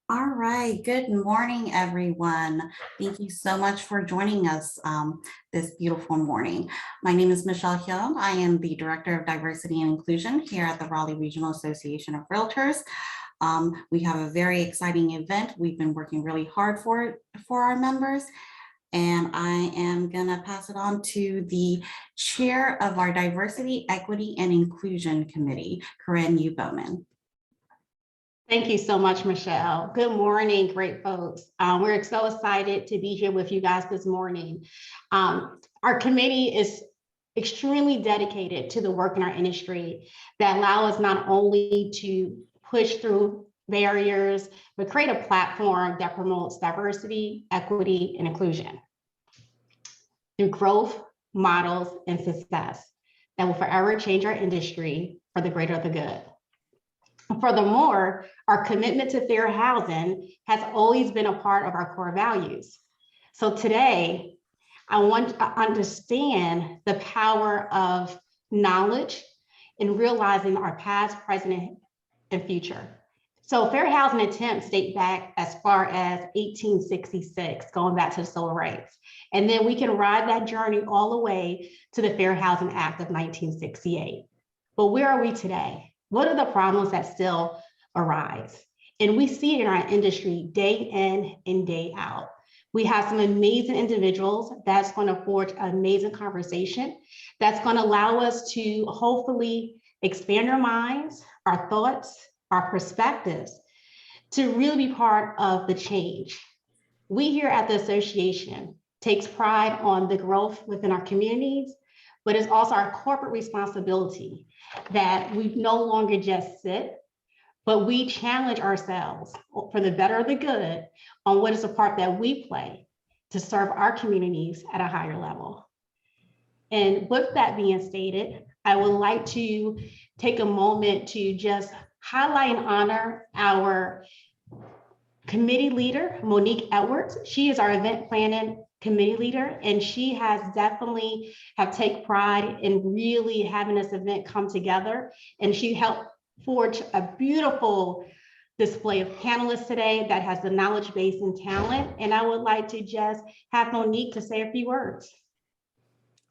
All right, good morning, everyone. Thank you so much for joining us this beautiful morning. My name is Michelle Hyun. I am the Director of Diversity and Inclusion here at the Raleigh Regional Association of Realtors. We have a very exciting event. We've been working really hard for our members. And I am gonna pass it on to the chair of our Diversity, Equity, and Inclusion Committee, Corinne U. Bowman. Thank you so much, Michelle. Good morning, great folks. We're so excited to be here with you guys this morning. Our committee is extremely dedicated to the work in our industry that allow us not only to push through barriers, but create a platform that promotes diversity, equity, and inclusion through growth, models, and success that will forever change our industry for the greater the good. Furthermore, our commitment to fair housing has always been a part of our core values. So today, I want to understand the power of knowledge in realizing our past, present, and future. So fair housing attempts date back as far as 1866, going back to the civil rights. And then we can ride that journey all the way to the Fair Housing Act of 1968. But where are we today? What are the problems that still arise? And we see it in our industry day in and day out. We have some amazing individuals that's going to forge an amazing conversation that's going to allow us to hopefully expand our minds, our thoughts, our perspectives to really be part of the change. We here at the association takes pride on the growth within our communities, but it's also our corporate responsibility that we no longer just sit, but we challenge ourselves for the better or the good on what is the part that we play to serve our communities at a higher level. And with that being stated, I would like to take a moment to just highlight and honor our committee leader, Monique Edwards. She is our event planning committee leader, and she has definitely take pride in really having this event come together. And she helped forge a beautiful display of panelists today that has the knowledge base and talent. And I would like to just have Monique to say a few words.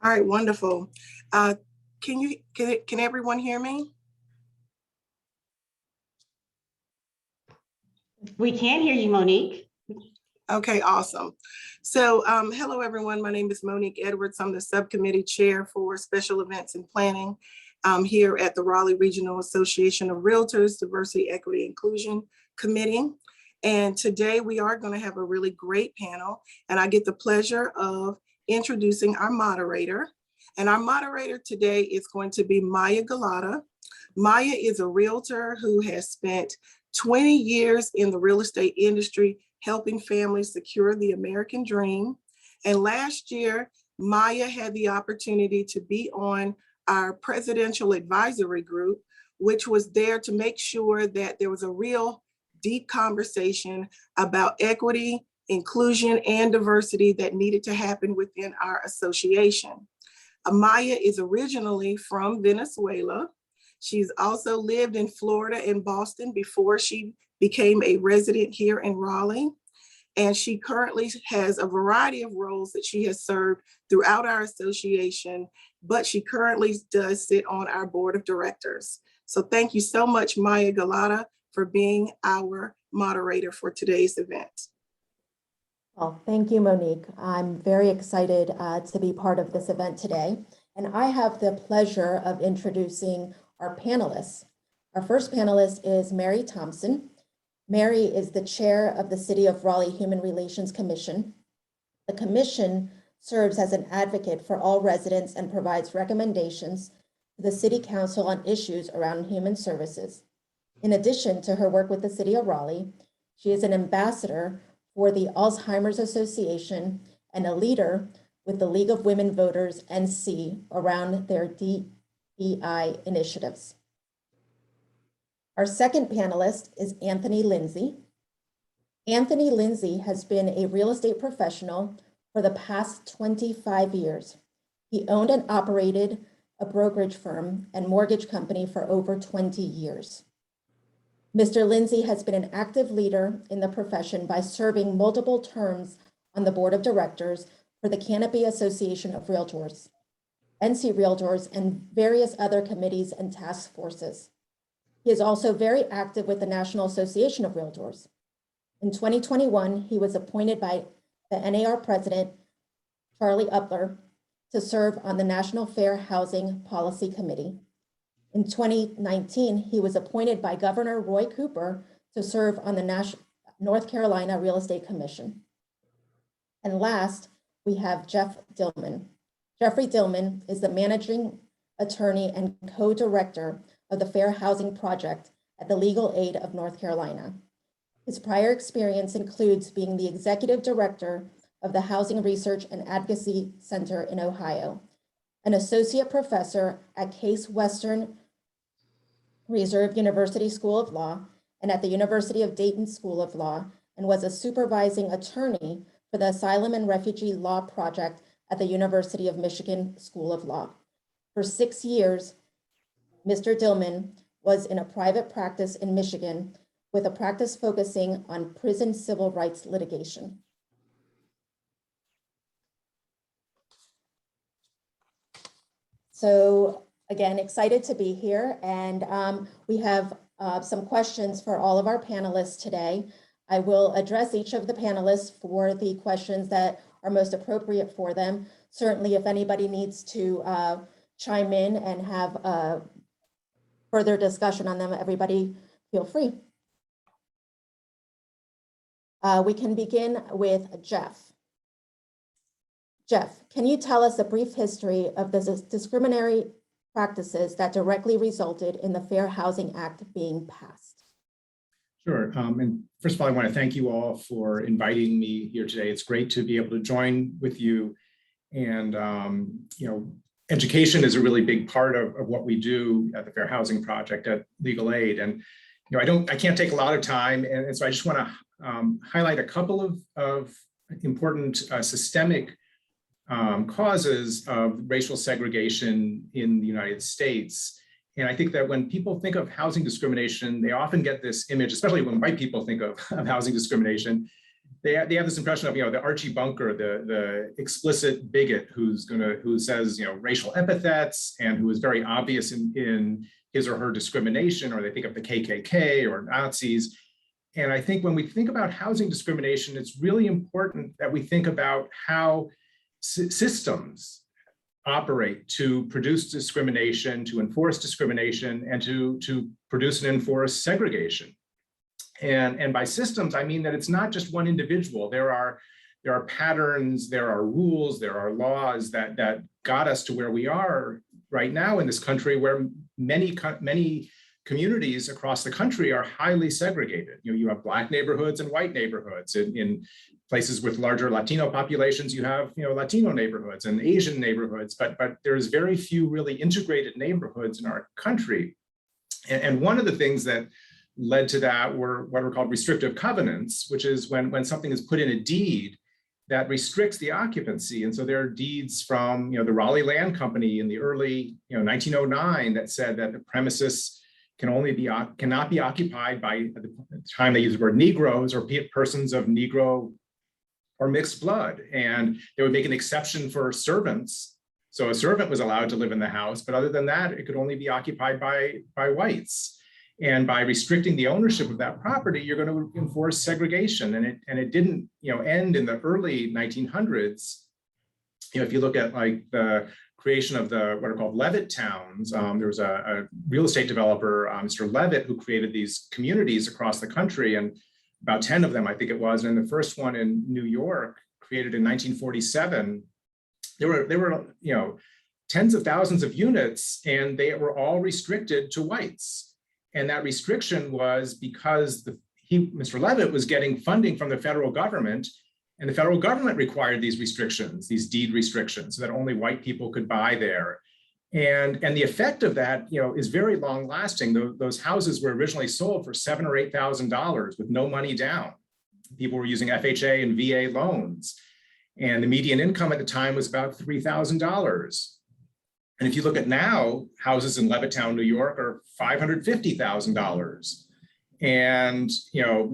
All right, wonderful. Can everyone hear me? We can hear you, Monique. Okay, awesome. So hello, everyone. My name is Monique Edwards. I'm the subcommittee chair for special events and planning here at the Raleigh Regional Association of Realtors Diversity, Equity, Inclusion Committee. And today we are going to have a really great panel, and I get the pleasure of introducing our moderator. And our moderator today is going to be Maya Galata. Maya is a realtor who has spent 20 years in the real estate industry, helping families secure the American dream. And last year, Maya had the opportunity to be on our presidential advisory group, which was there to make sure that there was a real deep conversation about equity, inclusion, and diversity that needed to happen within our association. Maya is originally from Venezuela. She's also lived in Florida and Boston before she became a resident here in Raleigh. And she currently has a variety of roles that she has served throughout our association, but she currently does sit on our board of directors. So thank you so much, Maya Galata, for being our moderator for today's event. Well, thank you, Monique. I'm very excited to be part of this event today. And I have the pleasure of introducing our panelists. Our first panelist is Mary Thompson. Mary is the chair of the City of Raleigh Human Relations Commission. The commission serves as an advocate for all residents and provides recommendations to the City Council on issues around human services. In addition to her work with the City of Raleigh, she is an ambassador for the Alzheimer's Association and a leader with the League of Women Voters NC around their DEI initiatives. Our second panelist is Anthony Lindsey. Anthony Lindsey has been a real estate professional for the past 25 years. He owned and operated a brokerage firm and mortgage company for over 20 years. Mr. Lindsey has been an active leader in the profession by serving multiple terms on the board of directors for the Canopy Association of Realtors, NC Realtors, and various other committees and task forces. He is also very active with the National Association of Realtors. In 2021, he was appointed by the NAR president, Charlie Upler, to serve on the National Fair Housing Policy Committee. In 2019, he was appointed by Governor Roy Cooper to serve on the North Carolina Real Estate Commission. And last, we have Jeff Dillman. Jeffrey Dillman is the managing attorney and co-director of the Fair Housing Project at the Legal Aid of North Carolina. His prior experience includes being the executive director of the Housing Research and Advocacy Center in Ohio, an associate professor at Case Western Reserve University School of Law and at the University of Dayton School of Law, and was a supervising attorney for the Asylum and Refugee Law Project at the University of Michigan School of Law. For 6 years, Mr. Dillman was in a private practice in Michigan with a practice focusing on prison civil rights litigation. So again, excited to be here, and we have some questions for all of our panelists today. I will address each of the panelists for the questions that are most appropriate for them. Certainly, if anybody needs to chime in and have a further discussion on them, everybody feel free. We can begin with Jeff. Jeff, can you tell us a brief history of the discriminatory practices that directly resulted in the Fair Housing Act being passed? Sure. And first of all, I want to thank you all for inviting me here today. It's great to be able to join with you. And, education is a really big part of what we do at the Fair Housing Project at Legal Aid. And, I can't take a lot of time. And so I just want to highlight a couple of important systemic causes of racial segregation in the United States. And I think that when people think of housing discrimination, they often get this image, especially when white people think of housing discrimination, they have this impression of, the Archie Bunker, the explicit bigot who says, racial epithets and who is very obvious in his or her discrimination, or they think of the KKK or Nazis. And I think when we think about housing discrimination, it's really important that we think about how systems operate to produce discrimination, to enforce discrimination, and to produce and enforce segregation. And by systems, I mean that it's not just one individual. There are patterns, there are rules, there are laws that got us to where we are right now in this country, where many communities across the country are highly segregated. You have Black neighborhoods and white neighborhoods. In places with larger Latino populations, you have Latino neighborhoods and Asian neighborhoods, but there's very few really integrated neighborhoods in our country. And one of the things that led to that were what are called restrictive covenants, which is when something is put in a deed that restricts the occupancy. And so there are deeds from the Raleigh Land Company in the early 1909 that said that the premises cannot be occupied by, at the time they used the word Negroes or persons of Negro or mixed blood. And they would make an exception for servants. So a servant was allowed to live in the house, but other than that, it could only be occupied by whites. And by restricting the ownership of that property, you're going to enforce segregation. And it didn't end in the early 1900s. If you look at like the creation of what are called Levitt towns, there was a real estate developer, Mr. Levitt, who created these communities across the country, and about 10 of them, I think it was. And the first one in New York, created in 1947, there were tens of thousands of units, and they were all restricted to whites. And that restriction was because Mr. Levitt was getting funding from the federal government, and the federal government required these restrictions, these deed restrictions, so that only white people could buy there. And the effect of that, is very long lasting. Those houses were originally sold for $7,000 or $8,000 with no money down. People were using FHA and VA loans. And the median income at the time was about $3,000. And if you look at now, houses in Levittown, New York are $550,000. And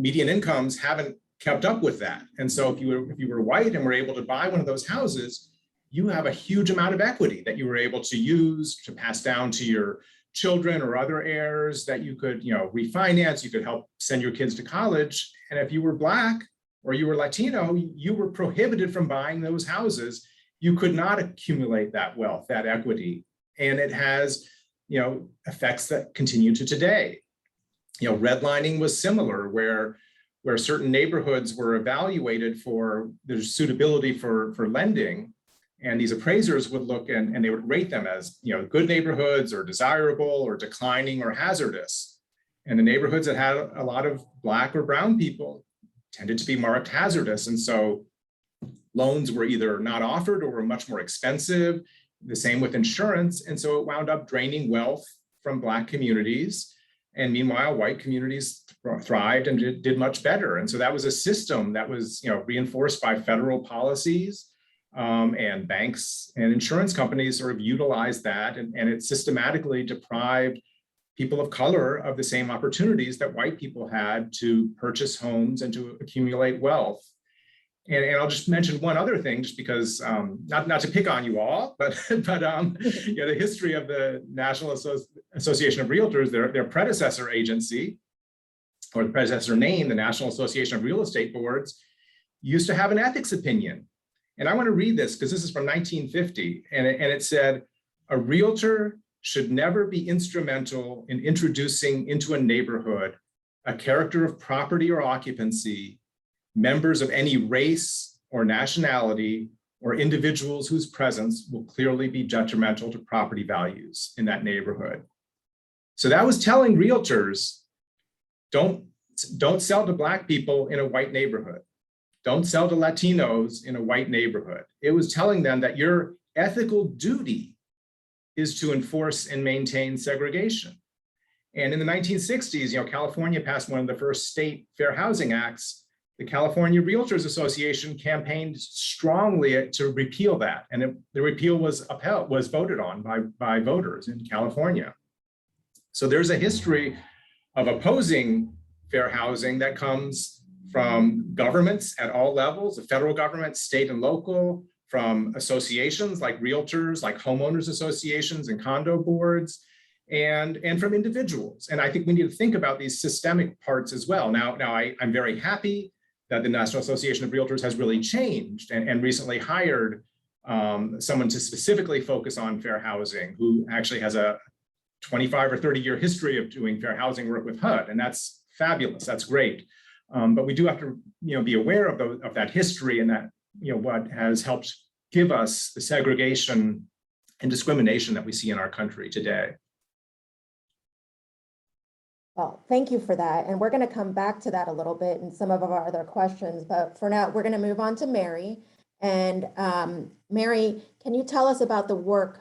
median incomes haven't kept up with that. And so if you were white and were able to buy one of those houses, you have a huge amount of equity that you were able to use to pass down to your children or other heirs, that you could refinance, you could help send your kids to college. And if you were Black or you were Latino, you were prohibited from buying those houses. You could not accumulate that wealth, that equity. And it has, effects that continue to today. Redlining was similar, where certain neighborhoods were evaluated for their suitability for lending. And these appraisers would look and they would rate them as, good neighborhoods or desirable or declining or hazardous. And the neighborhoods that had a lot of Black or brown people tended to be marked hazardous. And so loans were either not offered or were much more expensive, the same with insurance. And so it wound up draining wealth from Black communities. And meanwhile, white communities thrived and did much better. And so that was a system that was, reinforced by federal policies, and banks and insurance companies sort of utilized that, and it systematically deprived people of color of the same opportunities that white people had to purchase homes and to accumulate wealth. And I'll just mention one other thing, just because, not to pick on you all, but the history of the National Association of Realtors, their predecessor agency, or the predecessor name, the National Association of Real Estate Boards, used to have an ethics opinion. And I want to read this because this is from 1950, and it said, a realtor should never be instrumental in introducing into a neighborhood a character of property or occupancy, members of any race or nationality, or individuals whose presence will clearly be detrimental to property values in that neighborhood. So that was telling realtors, don't sell to Black people in a white neighborhood. Don't sell to Latinos in a white neighborhood. It was telling them that your ethical duty is to enforce and maintain segregation. And in the 1960s, California passed one of the first state fair housing acts. The California Realtors Association campaigned strongly to repeal that. And the repeal was voted on by voters in California. So there's a history of opposing fair housing that comes from governments at all levels, the federal government, state and local, from associations like realtors, like homeowners associations and condo boards, and from individuals. And I think we need to think about these systemic parts as well. Now I'm very happy that the National Association of Realtors has really changed and recently hired someone to specifically focus on fair housing, who actually has a 25 or 30-year history of doing fair housing work with HUD, and that's fabulous, that's great. But we do have to, be aware of that history and that, what has helped give us the segregation and discrimination that we see in our country today. Well, thank you for that. And we're going to come back to that a little bit in some of our other questions. But for now, we're going to move on to Mary. And Mary, can you tell us about the work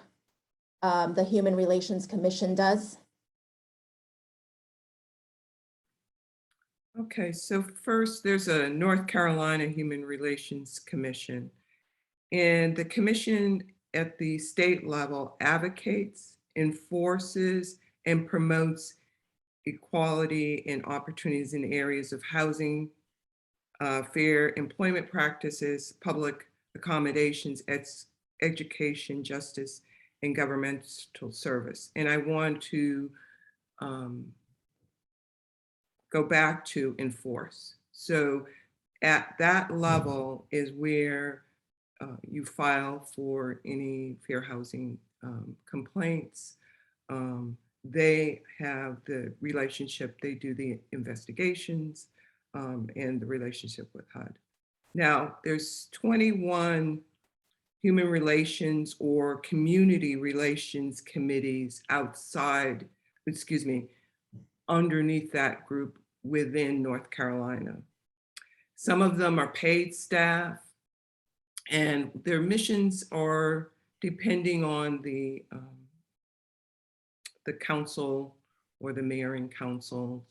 the Human Relations Commission does? Okay, so first there's a North Carolina Human Relations Commission, and the commission at the state level advocates, enforces, and promotes equality and opportunities in areas of housing, fair employment practices, public accommodations, education, justice, and governmental service. And I want to go back to enforce. So at that level is where you file for any fair housing complaints. They have the relationship, they do the investigations and the relationship with HUD. Now, there's 21 human relations or community relations committees underneath that group within North Carolina. Some of them are paid staff, and their missions are depending on the council or the mayor and council's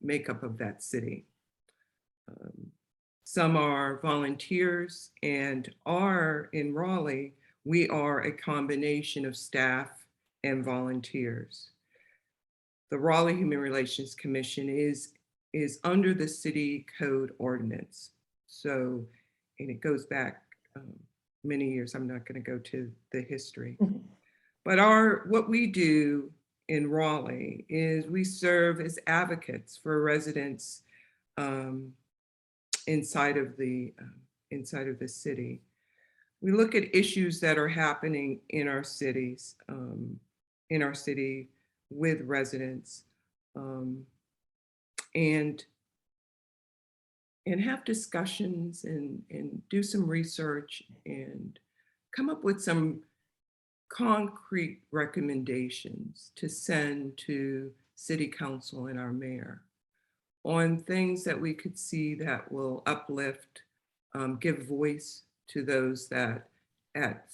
makeup of that city. Some are volunteers, and in Raleigh, we are a combination of staff and volunteers. The Raleigh Human Relations Commission is under the city code ordinance. So, and it goes back many years. I'm not going to go to the history. But what we do in Raleigh is we serve as advocates for residents inside of the city. We look at issues that are happening in our city with residents, and have discussions and do some research and come up with some concrete recommendations to send to city council and our mayor on things that we could see that will uplift, give voice to those that at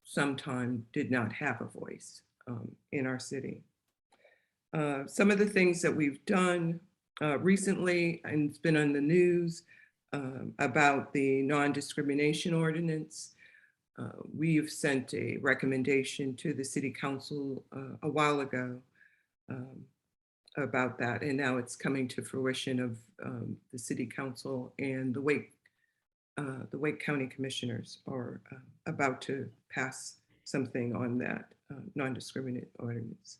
some time did not have a voice in our city. Some of the things that we've done recently, and it's been on the news about the non-discrimination ordinance. We've sent a recommendation to the city council a while ago about that, and now it's coming to fruition of the city council, and the Wake County commissioners are about to pass something on that non-discriminate ordinance.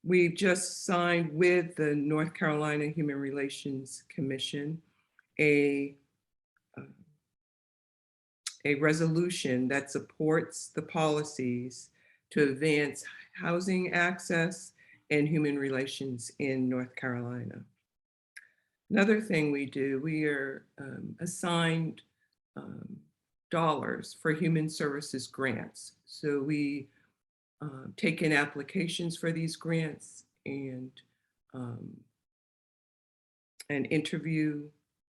We've just signed with the North Carolina Human Relations Commission a resolution that supports the policies to advance housing access and human relations in North Carolina. Another thing we do, we are assigned dollars for human services grants. So we take in applications for these grants and interview,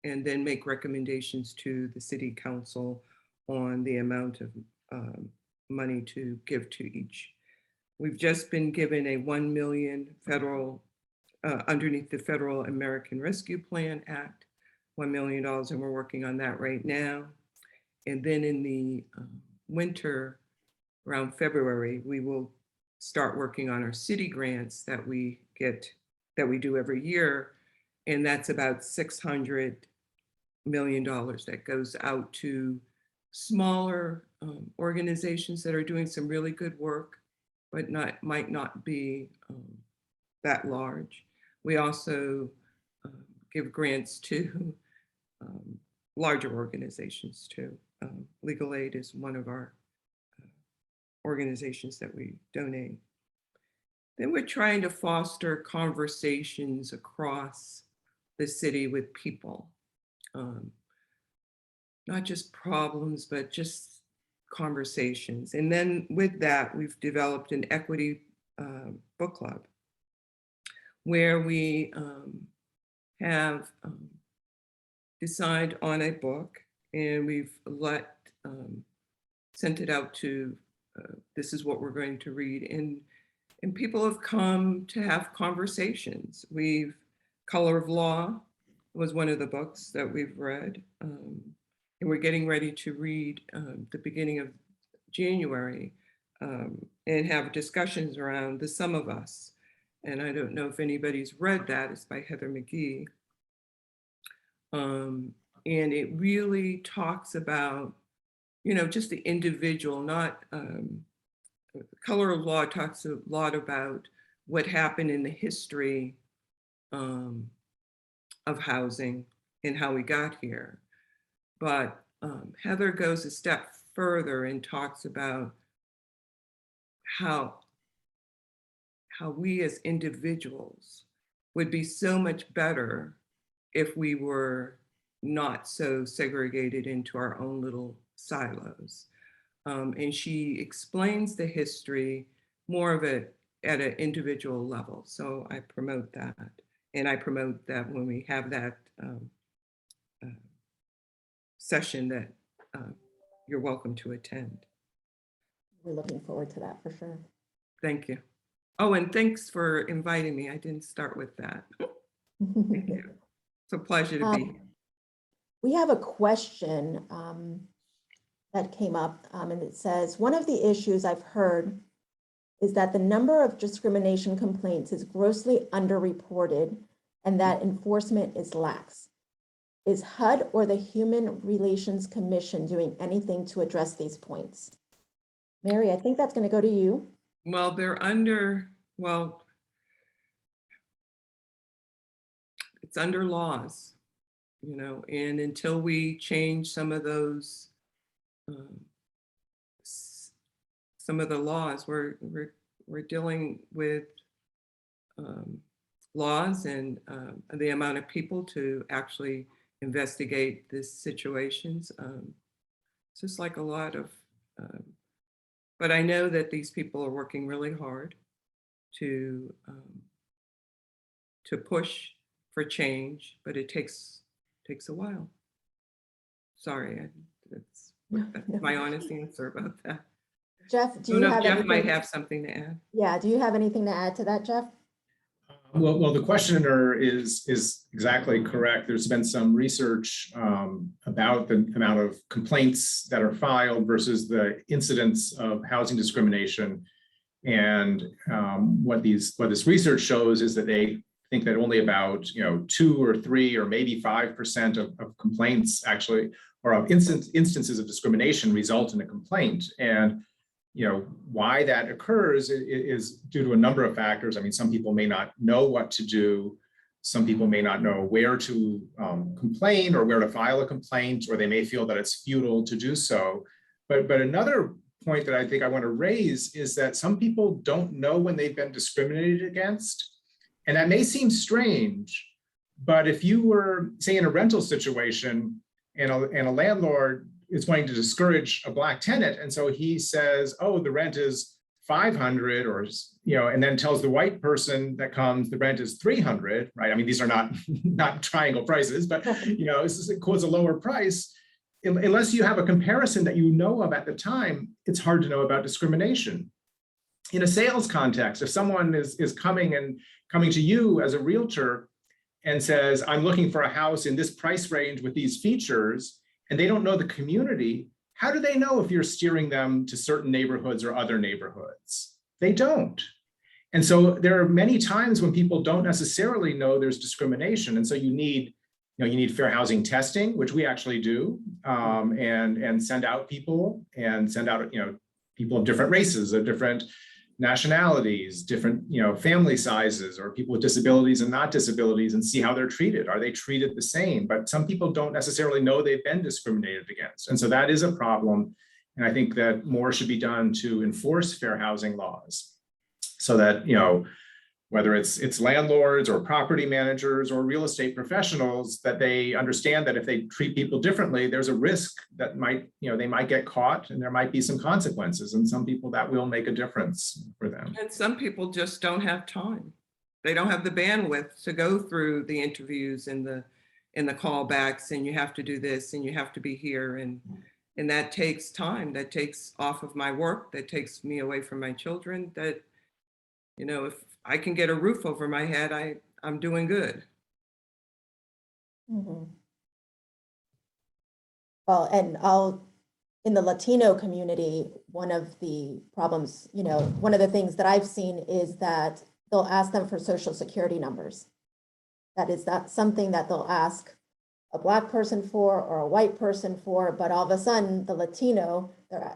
and then make recommendations to the city council on the amount of money to give to each. We've just been given a $1 million federal, underneath the Federal American Rescue Plan Act, $1 million, and we're working on that right now. And then in the winter, around February, we will start working on our city grants that we do every year. And that's about $600 million that goes out to smaller organizations that are doing some really good work, but might not be that large. We also give grants to larger organizations too. Legal Aid is one of our organizations that we donate. Then we're trying to foster conversations across the city with people. Not just problems, but just conversations. And then with that, we've developed an equity book club where we have decided on a book, and we've sent it out to, this is what we're going to read. And people have come to have conversations. Color of Law was one of the books that we've read. And we're getting ready to read the beginning of January and have discussions around The Sum of Us. And I don't know if anybody's read that. It's by Heather McGee. And it really talks about, just the individual, not, Color of Law talks a lot about what happened in the history of housing and how we got here. But Heather goes a step further and talks about how we as individuals would be so much better if we were not so segregated into our own little silos. And she explains the history more of it at an individual level. So I promote that. And I promote that when we have that session that you're welcome to attend. We're looking forward to that for sure. Thank you. Oh, and thanks for inviting me. I didn't start with that. Thank you. It's a pleasure to be here. We have a question that came up, and it says, one of the issues I've heard is that the number of discrimination complaints is grossly underreported and that enforcement is lax. Is HUD or the Human Relations Commission doing anything to address these points? Mary, I think that's going to go to you. Well, it's under laws, and until we change some of those, some of the laws, we're dealing with laws and the amount of people to actually investigate these situations. It's just like a lot of But I know that these people are working really hard to push for change, but it takes a while. Sorry, that's No. my honest answer about that. Jeff, I do don't you know have if Jeff might anything? have something to add. Yeah, do you have anything to add to that, Jeff? Well, the questioner is exactly correct. There's been some research about the amount of complaints that are filed versus the incidence of housing discrimination. And what this research shows is that they think that only about 2 or 3 or maybe 5% of complaints actually, or of instances of discrimination result in a complaint. And why that occurs is due to a number of factors. I mean, some people may not know what to do. Some people may not know where to complain or where to file a complaint, or they may feel that it's futile to do so. But another point that I think I want to raise is that some people don't know when they've been discriminated against. And that may seem strange, but if you were, say, in a rental situation and a landlord is wanting to discourage a Black tenant, and so he says, oh, the rent is $500, or and then tells the white person that comes, the rent is $300, right? I mean, these are not triangle prices, but it quotes a lower price. Unless you have a comparison that you know of at the time, it's hard to know about discrimination. In a sales context, if someone is coming to you as a realtor and says, I'm looking for a house in this price range with these features, and they don't know the community, how do they know if you're steering them to certain neighborhoods or other neighborhoods? They don't. And so there are many times when people don't necessarily know there's discrimination. And so you need fair housing testing, which we actually do, and send out people people of different races, of different nationalities, different family sizes, or people with disabilities and not disabilities, and see how they're treated. Are they treated the same? But some people don't necessarily know they've been discriminated against. And so that is a problem. And I think that more should be done to enforce fair housing laws so that, whether it's landlords or property managers or real estate professionals, that they understand that if they treat people differently, there's a risk that they might get caught, and there might be some consequences. And some people, that will make a difference for them. And some people just don't have time. They don't have the bandwidth to go through the interviews and the callbacks, and you have to do this and you have to be here. And that takes time. That takes off of my work. That takes me away from my children. That, if I can get a roof over my head, I'm doing good. Mm-hmm. Well, and in the Latino community, one of the problems, one of the things that I've seen is that they'll ask them for social security numbers. That is not something that they'll ask a Black person for or a white person for, but all of a sudden the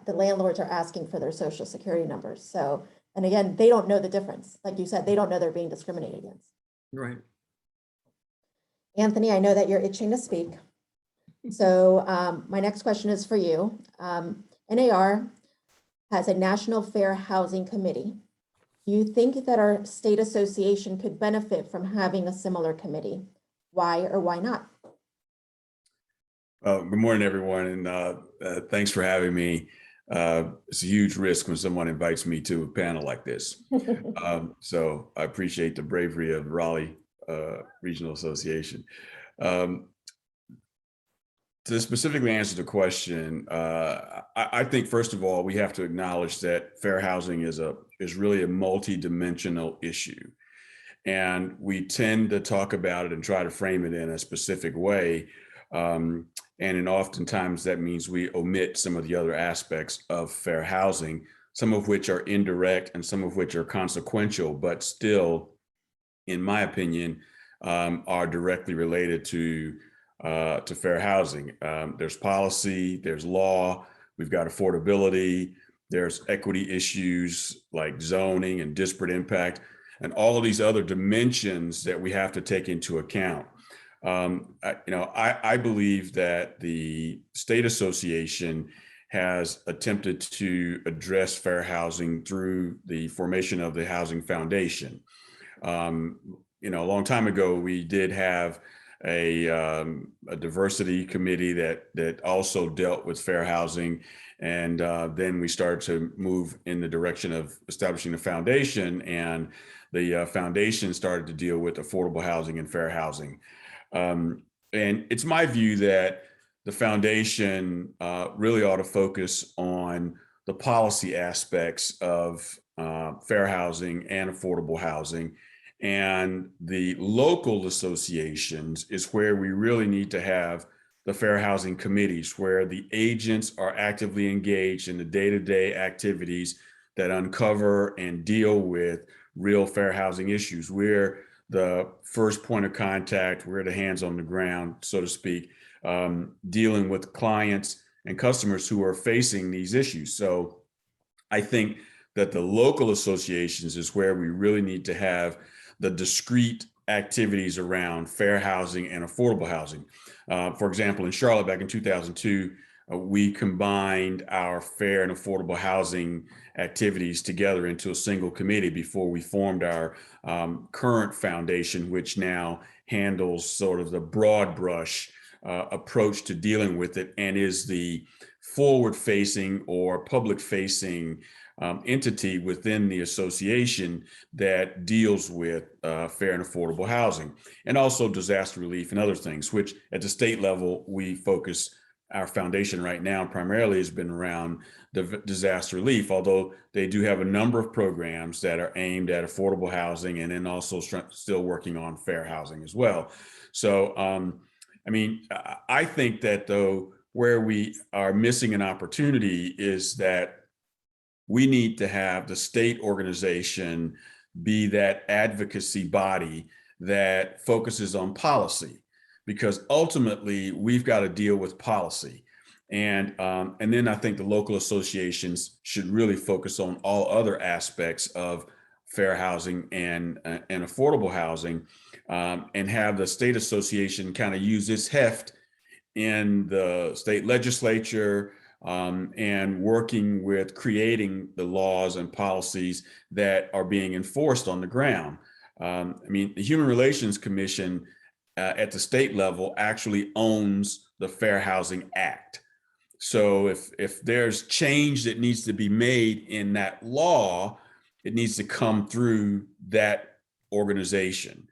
landlords are asking for their social security numbers. So, and again, they don't know the difference. Like you said, they don't know they're being discriminated against. Right. Anthony, I know that you're itching to speak. So my next question is for you. NAR has a National Fair Housing Committee. Do you think that our state association could benefit from having a similar committee? Why or why not? Good morning, everyone, and thanks for having me. It's a huge risk when someone invites me to a panel like this. So I appreciate the bravery of Raleigh Regional Association. To specifically answer the question, I think, first of all, we have to acknowledge that fair housing is really a multi-dimensional issue. And we tend to talk about it and try to frame it in a specific way. And oftentimes that means we omit some of the other aspects of fair housing, some of which are indirect and some of which are consequential, but still, in my opinion, are directly related to fair housing. There's policy, there's law, we've got affordability, there's equity issues like zoning and disparate impact, and all of these other dimensions that we have to take into account. I believe that the state association has attempted to address fair housing through the formation of the Housing Foundation. A long time ago, we did have a diversity committee that also dealt with fair housing. And then we started to move in the direction of establishing a foundation, and the foundation started to deal with affordable housing and fair housing. And it's my view that the foundation really ought to focus on the policy aspects of fair housing and affordable housing. And the local associations is where we really need to have the fair housing committees, where the agents are actively engaged in the day-to-day activities that uncover and deal with real fair housing issues. We're the first point of contact, we're the hands on the ground, so to speak, dealing with clients and customers who are facing these issues. So I think that the local associations is where we really need to have the discrete activities around fair housing and affordable housing. For example, in Charlotte back in 2002, we combined our fair and affordable housing activities together into a single committee before we formed our current foundation, which now handles sort of the broad brush approach to dealing with it and is the forward-facing or public-facing entity within the association that deals with fair and affordable housing, and also disaster relief and other things, which at the state level, we focus. Our foundation right now primarily has been around the disaster relief, although they do have a number of programs that are aimed at affordable housing and then also still working on fair housing as well. So, I mean, I think that though, where we are missing an opportunity is that we need to have the state organization be that advocacy body that focuses on policy, because ultimately we've got to deal with policy. And then I think the local associations should really focus on all other aspects of fair housing and affordable housing, and have the state association kind of use its heft in the state legislature, and working with creating the laws and policies that are being enforced on the ground. I mean, the Human Relations Commission at the state level actually owns the Fair Housing Act. So if there's change that needs to be made in that law, it needs to come through that organization.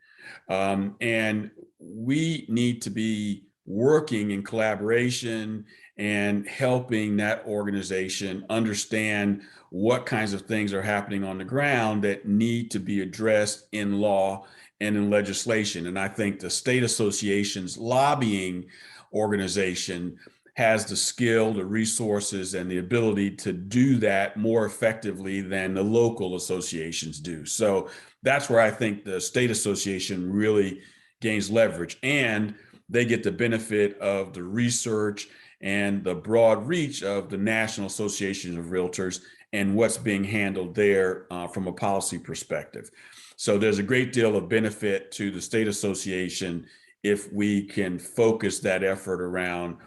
And we need to be working in collaboration and helping that organization understand what kinds of things are happening on the ground that need to be addressed in law and in legislation. And I think the state association's lobbying organization has the skill, the resources, and the ability to do that more effectively than the local associations do. So that's where I think the state association really gains leverage, and they get the benefit of the research and the broad reach of the National Association of Realtors and what's being handled there from a policy perspective. So there's a great deal of benefit to the state association if we can focus that effort around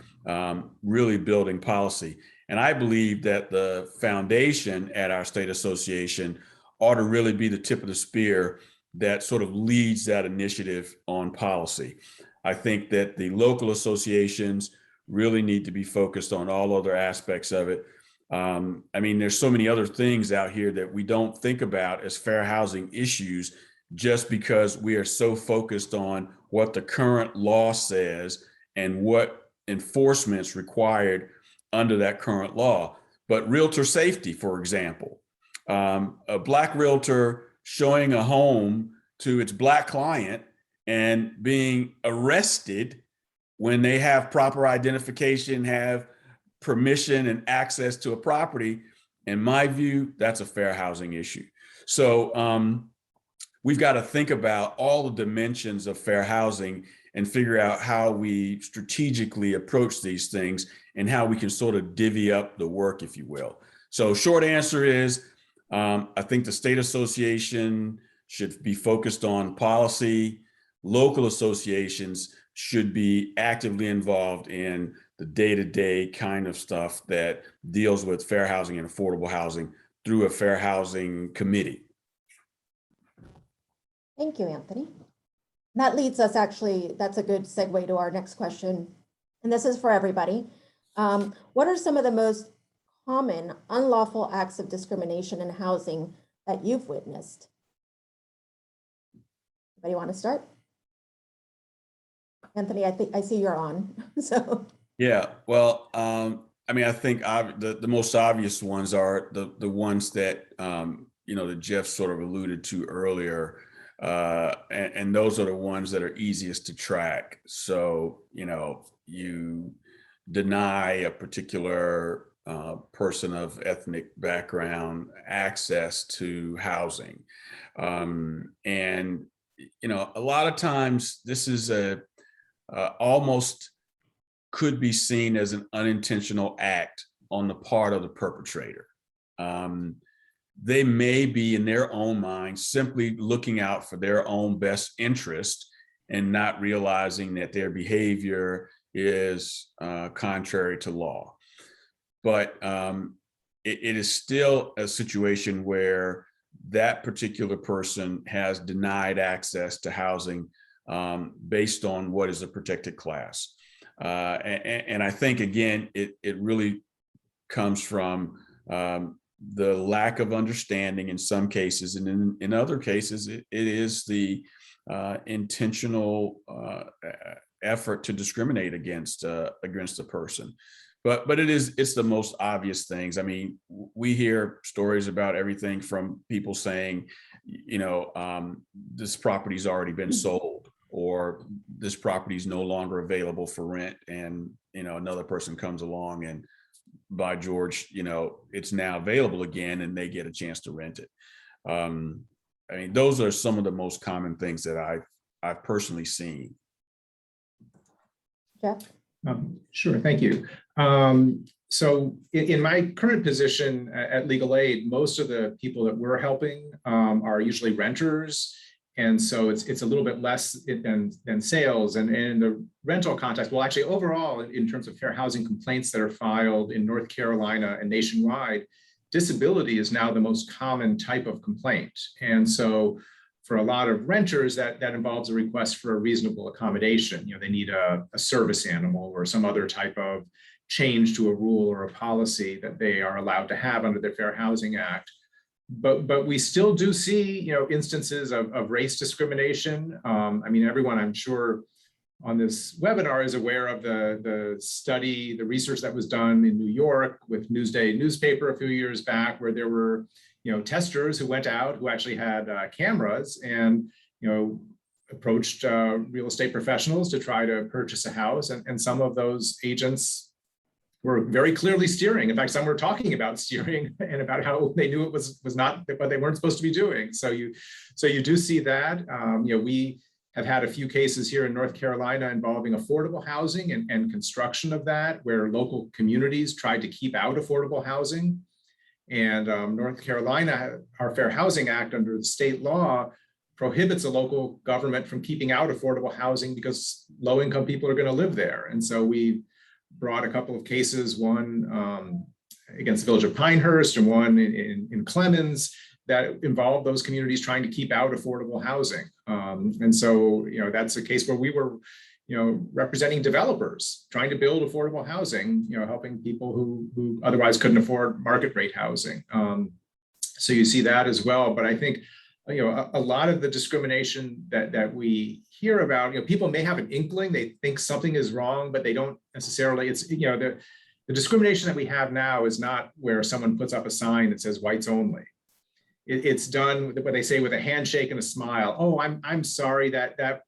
really building policy. And I believe that the foundation at our state association ought to really be the tip of the spear that sort of leads that initiative on policy. I think that the local associations really need to be focused on all other aspects of it. I mean, there's so many other things out here that we don't think about as fair housing issues just because we are so focused on what the current law says and what enforcement's required under that current law. But realtor safety, for example, a Black realtor showing a home to its Black client and being arrested when they have proper identification, have permission and access to a property, in my view, that's a fair housing issue. So we've got to think about all the dimensions of fair housing and figure out how we strategically approach these things and how we can sort of divvy up the work, if you will. So short answer is, I think the state association should be focused on policy. Local associations should be actively involved in the day-to-day kind of stuff that deals with fair housing and affordable housing through a fair housing committee. Thank you, Anthony. That leads us actually, that's a good segue to our next question. And this is for everybody. What are some of the most common unlawful acts of discrimination in housing that you've witnessed? Anybody want to start? Anthony, I think I see you're on. So Yeah, well, I mean, I think the most obvious ones are the ones that that Jeff sort of alluded to earlier, and those are the ones that are easiest to track. So you deny a particular person of ethnic background access to housing, and a lot of times this is almost could be seen as an unintentional act on the part of the perpetrator. They may be in their own mind simply looking out for their own best interest and not realizing that their behavior is contrary to law. But it is still a situation where that particular person has denied access to housing based on what is a protected class. And I think, again, it really comes from the lack of understanding in some cases, and in other cases, it is the intentional effort to discriminate against a person. But it's the most obvious things. I mean, we hear stories about everything from people saying, this property's already been sold, or this property is no longer available for rent, and another person comes along and, by George, it's now available again, and they get a chance to rent it. I mean, those are some of the most common things that I've personally seen. Jeff? Sure, thank you. So in my current position at Legal Aid, most of the people that we're helping are usually renters. And so it's a little bit less than sales. And in the rental context, well, actually overall, in terms of fair housing complaints that are filed in North Carolina and nationwide, disability is now the most common type of complaint. And so for a lot of renters, that involves a request for a reasonable accommodation. They need a service animal or some other type of change to a rule or a policy that they are allowed to have under the Fair Housing Act. But we still do see, instances of race discrimination. I mean, everyone, I'm sure, on this webinar is aware of the study, the research that was done in New York with Newsday newspaper a few years back, where there were, testers who went out who actually had cameras and, approached real estate professionals to try to purchase a house, and some of those agents were very clearly steering. In fact, some were talking about steering and about how they knew it was not what they weren't supposed to be doing. So you do see that. We have had a few cases here in North Carolina involving affordable housing and construction of that, where local communities tried to keep out affordable housing. And North Carolina, our Fair Housing Act under the state law prohibits a local government from keeping out affordable housing because low-income people are going to live there. And so we brought a couple of cases, one against the village of Pinehurst and one in Clemens, that involved those communities trying to keep out affordable housing. And so, that's a case where we were, representing developers trying to build affordable housing, helping people who otherwise couldn't afford market rate housing. So you see that as well. But I think, a lot of the discrimination that we hear about, people may have an inkling, they think something is wrong, but they don't necessarily. It's, the discrimination that we have now is not where someone puts up a sign that says whites only. It's done what they say with a handshake and a smile. Oh, I'm sorry that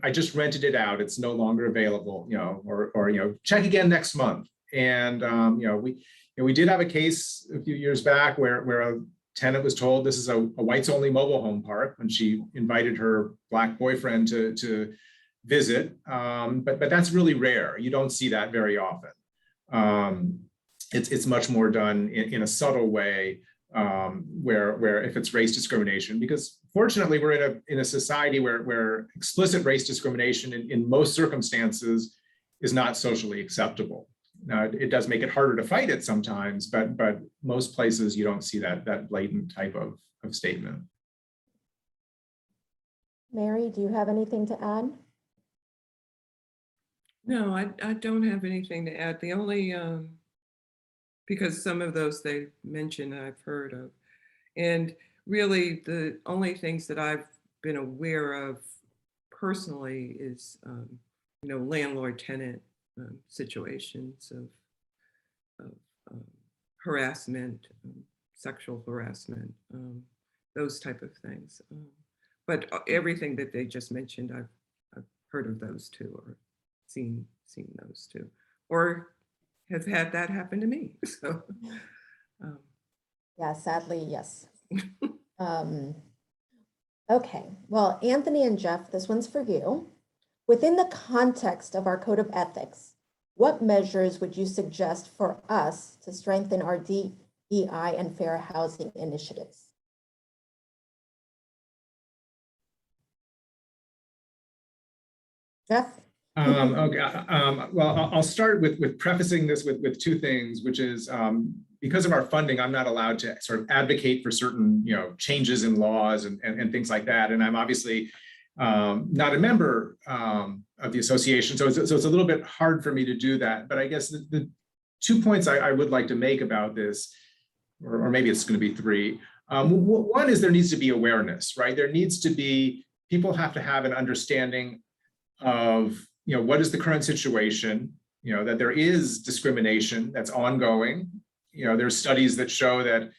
I just rented it out. It's no longer available, or check again next month. And we did have a case a few years back where a tenant was told this is a whites only mobile home park when she invited her Black boyfriend to visit. But that's really rare. You don't see that very often. It's much more done in a subtle way, where if it's race discrimination, because fortunately we're in a society where explicit race discrimination in most circumstances is not socially acceptable. Now, it does make it harder to fight it sometimes, but most places you don't see that blatant type of statement. Mary, do you have anything to add? No, I don't have anything to add. The only, because some of those they mentioned I've heard of. And really the only things that I've been aware of personally is, landlord-tenant situations of harassment, sexual harassment, those type of things. But everything that they just mentioned, I've heard of those too, or seen those too, or have had that happen to me. So, Yeah, sadly, yes. Okay, well, Anthony and Jeff, this one's for you. Within the context of our code of ethics, what measures would you suggest for us to strengthen our DEI and fair housing initiatives? Jeff? Okay. Well, I'll start with prefacing this with two things, which is because of our funding, I'm not allowed to sort of advocate for certain changes in laws and things like that. And I'm obviously not a member of the association, so it's a little bit hard for me to do that. But I guess the 2 points I would like to make about this, or maybe it's going to be 3. One is there needs to be awareness, right? There needs to be, people have to have an understanding of what is the current situation, that there is discrimination that's ongoing. There's studies that show that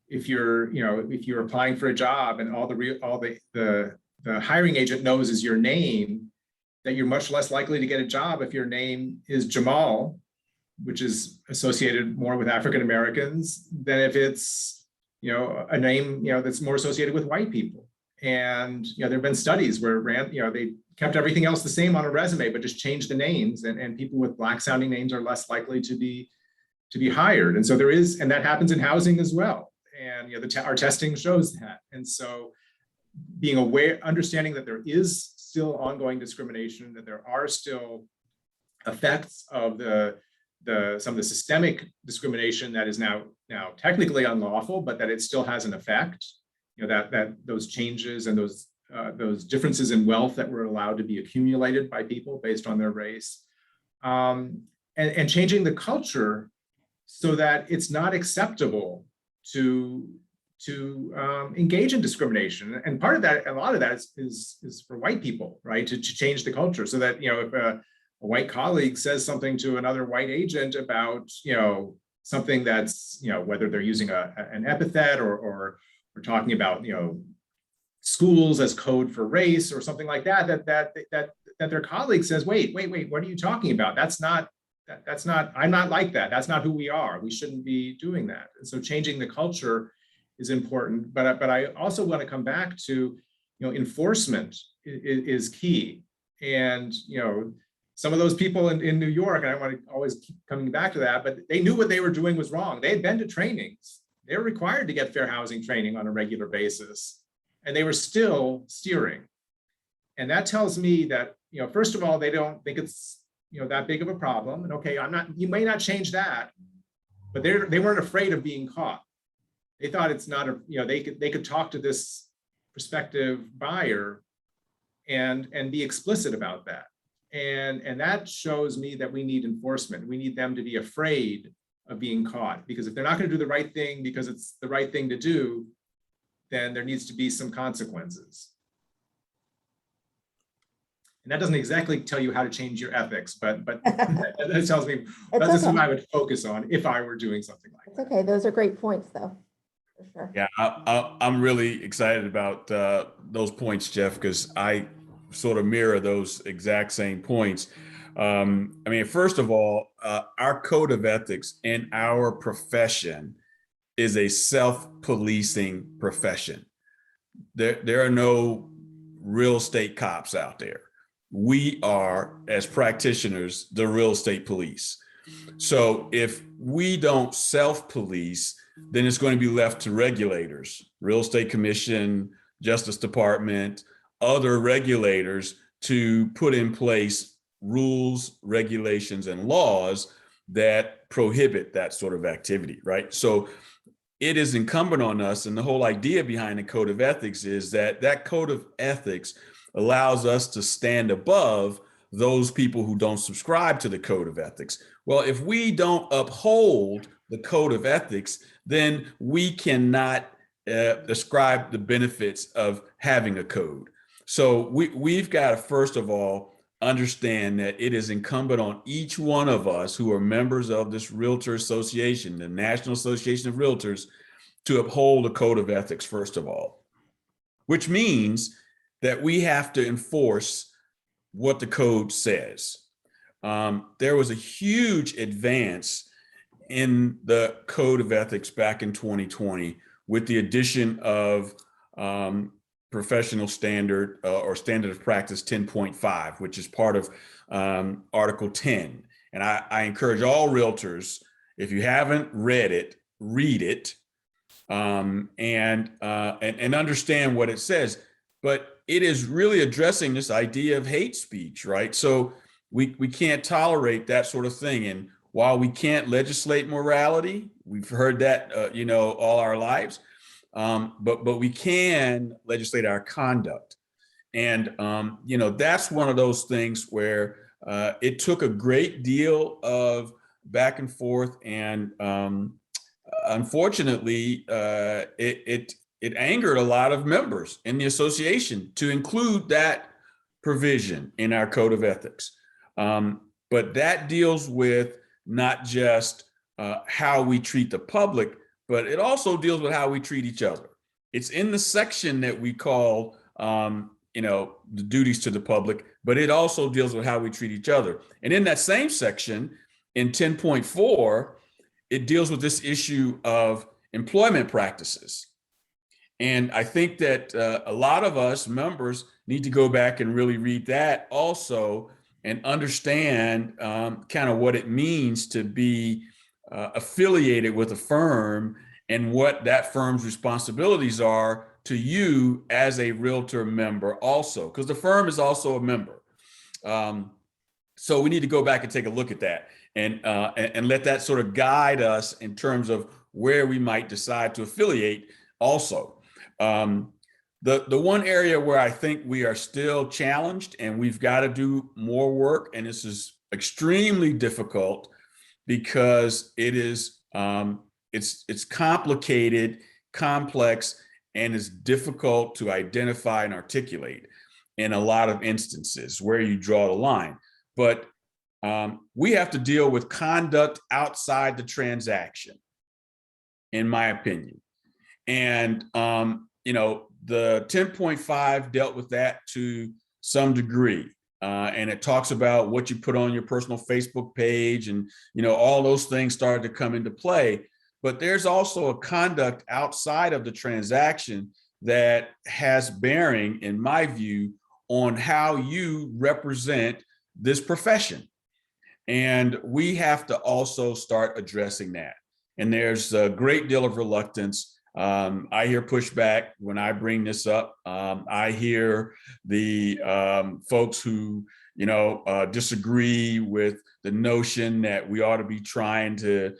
if you're applying for a job and all the hiring agent knows is your name, that you're much less likely to get a job if your name is Jamal, which is associated more with African Americans, than if it's a name that's more associated with white people. And there have been studies where they kept everything else the same on a resume, but just changed the names, and people with Black sounding names are less likely to be hired. And so there is, and that happens in housing as well. And our testing shows that. And so being aware, understanding that there is still ongoing discrimination, that there are still effects of some of the systemic discrimination that is now technically unlawful, but that it still has an effect. That those changes and those differences in wealth that were allowed to be accumulated by people based on their race, and changing the culture so that it's not acceptable to engage in discrimination. And part of that, a lot of that is for white people, right? To change the culture so that if a white colleague says something to another white agent about something that's whether they're using an epithet or we're talking about schools as code for race or something like that their colleague says, wait, what are you talking about? That's not, I'm not like that. That's not who we are. We shouldn't be doing that. And so changing the culture is important. But I also want to come back to, enforcement is key. And, some of those people in New York, and I want to always keep coming back to that, but they knew what they were doing was wrong. They had been to trainings. They were required to get fair housing training on a regular basis, and they were still steering. And that tells me that, first of all, they don't think it's, that big of a problem. And okay, you may not change that, but they weren't afraid of being caught. They thought it's not they could talk to this prospective buyer and be explicit about that. And that shows me that we need enforcement. We need them to be afraid of being caught, because if they're not going to do the right thing because it's the right thing to do, then there needs to be some consequences. And that doesn't exactly tell you how to change your ethics, but that tells me that's what I would focus on if I were doing something like that. It's okay. Those are great points, though. For sure. Yeah, I'm really excited about those points, Jeff, because I sort of mirror those exact same points. First of all, our code of ethics in our profession is a self-policing profession. There are no real estate cops out there. We are, as practitioners, the real estate police. So if we don't self-police, then it's going to be left to regulators, Real Estate Commission, Justice Department, other regulators to put in place rules, regulations, and laws that prohibit that sort of activity, right? So it is incumbent on us, and the whole idea behind the code of ethics is that that code of ethics allows us to stand above those people who don't subscribe to the code of ethics. Well, if we don't uphold the code of ethics, then we cannot describe the benefits of having a code. So we've got to, first of all, understand that it is incumbent on each one of us who are members of this Realtor Association, the National Association of Realtors, to uphold a code of ethics, first of all, which means that we have to enforce what the code says. There was a huge advance in the code of ethics back in 2020 with the addition of professional standard or standard of practice 10.5, which is part of Article 10. And I encourage all realtors, if you haven't read it, read it and understand what it says. But it is really addressing this idea of hate speech, right? So we can't tolerate that sort of thing. And while we can't legislate morality, we've heard that all our lives. But we can legislate our conduct. And, that's one of those things where it took a great deal of back and forth. And unfortunately, it angered a lot of members in the association to include that provision in our code of ethics. But that deals with not just how we treat the public, but it also deals with how we treat each other. It's in the section that we call, the duties to the public, but it also deals with how we treat each other. And in that same section, in 10.4, it deals with this issue of employment practices. And I think that a lot of us members need to go back and really read that also and understand kind of what it means to be affiliated with a firm and what that firm's responsibilities are to you as a realtor member also, because the firm is also a member. So we need to go back and take a look at that and let that sort of guide us in terms of where we might decide to affiliate also. The one area where I think we are still challenged and we've got to do more work, and this is extremely difficult because it is it's complicated, complex, and is difficult to identify and articulate in a lot of instances where you draw the line. But we have to deal with conduct outside the transaction, in my opinion. And the 10.5 dealt with that to some degree. And it talks about what you put on your personal Facebook page and, all those things started to come into play. But there's also a conduct outside of the transaction that has bearing, in my view, on how you represent this profession. And we have to also start addressing that. And there's a great deal of reluctance. I hear pushback when I bring this up. I hear the folks who, disagree with the notion that we ought to be trying to,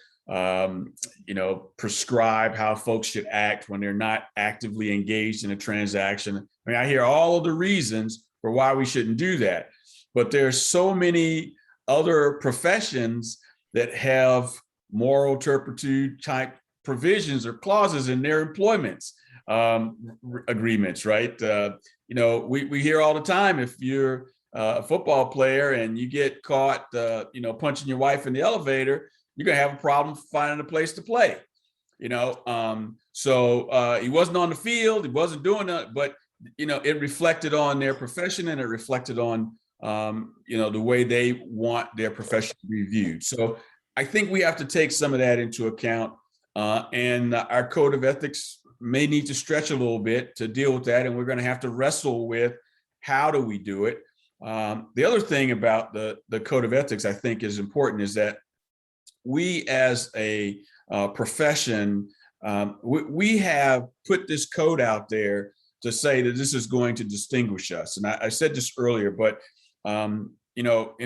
prescribe how folks should act when they're not actively engaged in a transaction. I mean, I hear all of the reasons for why we shouldn't do that. But there's so many other professions that have moral turpitude type provisions or clauses in their employments agreements, right? We hear all the time, if you're a football player and you get caught, punching your wife in the elevator, you're gonna have a problem finding a place to play. So he wasn't on the field, he wasn't doing that, but it reflected on their profession and it reflected on the way they want their profession to be viewed. So I think we have to take some of that into account. And our code of ethics may need to stretch a little bit to deal with that. And we're going to have to wrestle with how do we do it. The other thing about the code of ethics I think is important is that we as a profession, we have put this code out there to say that this is going to distinguish us. And I said this earlier, but in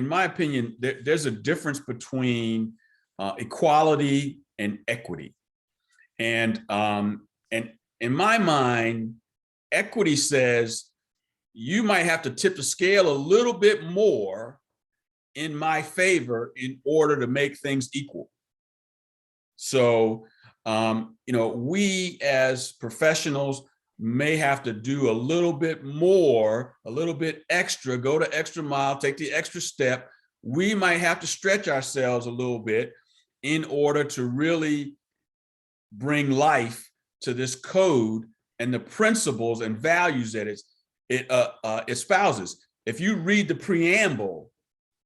my opinion, there's a difference between equality and equity. And in my mind, equity says you might have to tip the scale a little bit more in my favor in order to make things equal. So, we as professionals may have to do a little bit more, a little bit extra, go the extra mile, take the extra step. We might have to stretch ourselves a little bit in order to really bring life to this code and the principles and values that it espouses. If you read the preamble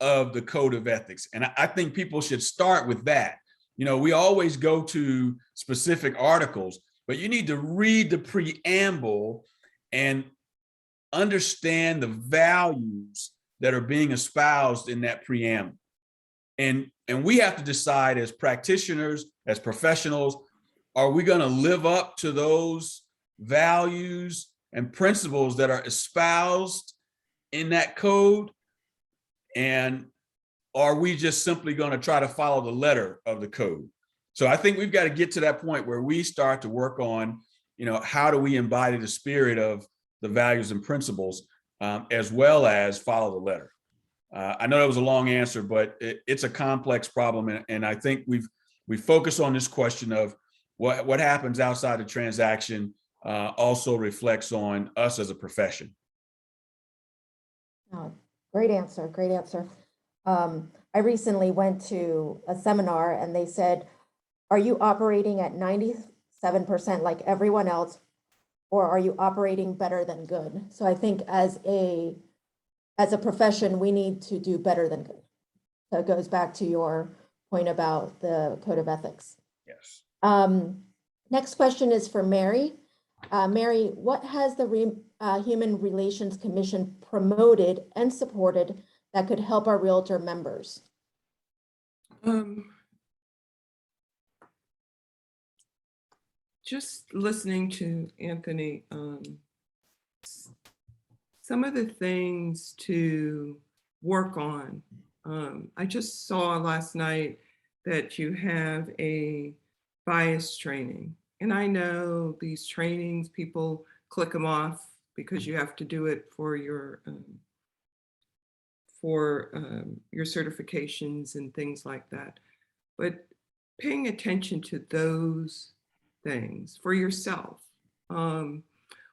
of the Code of Ethics, and I think people should start with that. We always go to specific articles, but you need to read the preamble and understand the values that are being espoused in that preamble. And we have to decide as practitioners, as professionals, are we going to live up to those values and principles that are espoused in that code? And are we just simply going to try to follow the letter of the code? So I think we've got to get to that point where we start to work on, how do we embody the spirit of the values and principles, as well as follow the letter. I know that was a long answer, but it's a complex problem. And I think we focus on this question of what happens outside the transaction also reflects on us as a profession. Oh, great answer, great answer. I recently went to a seminar and they said, are you operating at 97% like everyone else, or are you operating better than good? So I think as a profession, we need to do better than good. So it goes back to your point about the Code of Ethics. Yes. Next question is for Mary. Mary, what has the Human Relations Commission promoted and supported that could help our Realtor members? Just listening to Anthony, some of the things to work on. I just saw last night that you have a bias training. And I know these trainings, people click them off because you have to do it for your certifications and things like that. But paying attention to those things for yourself.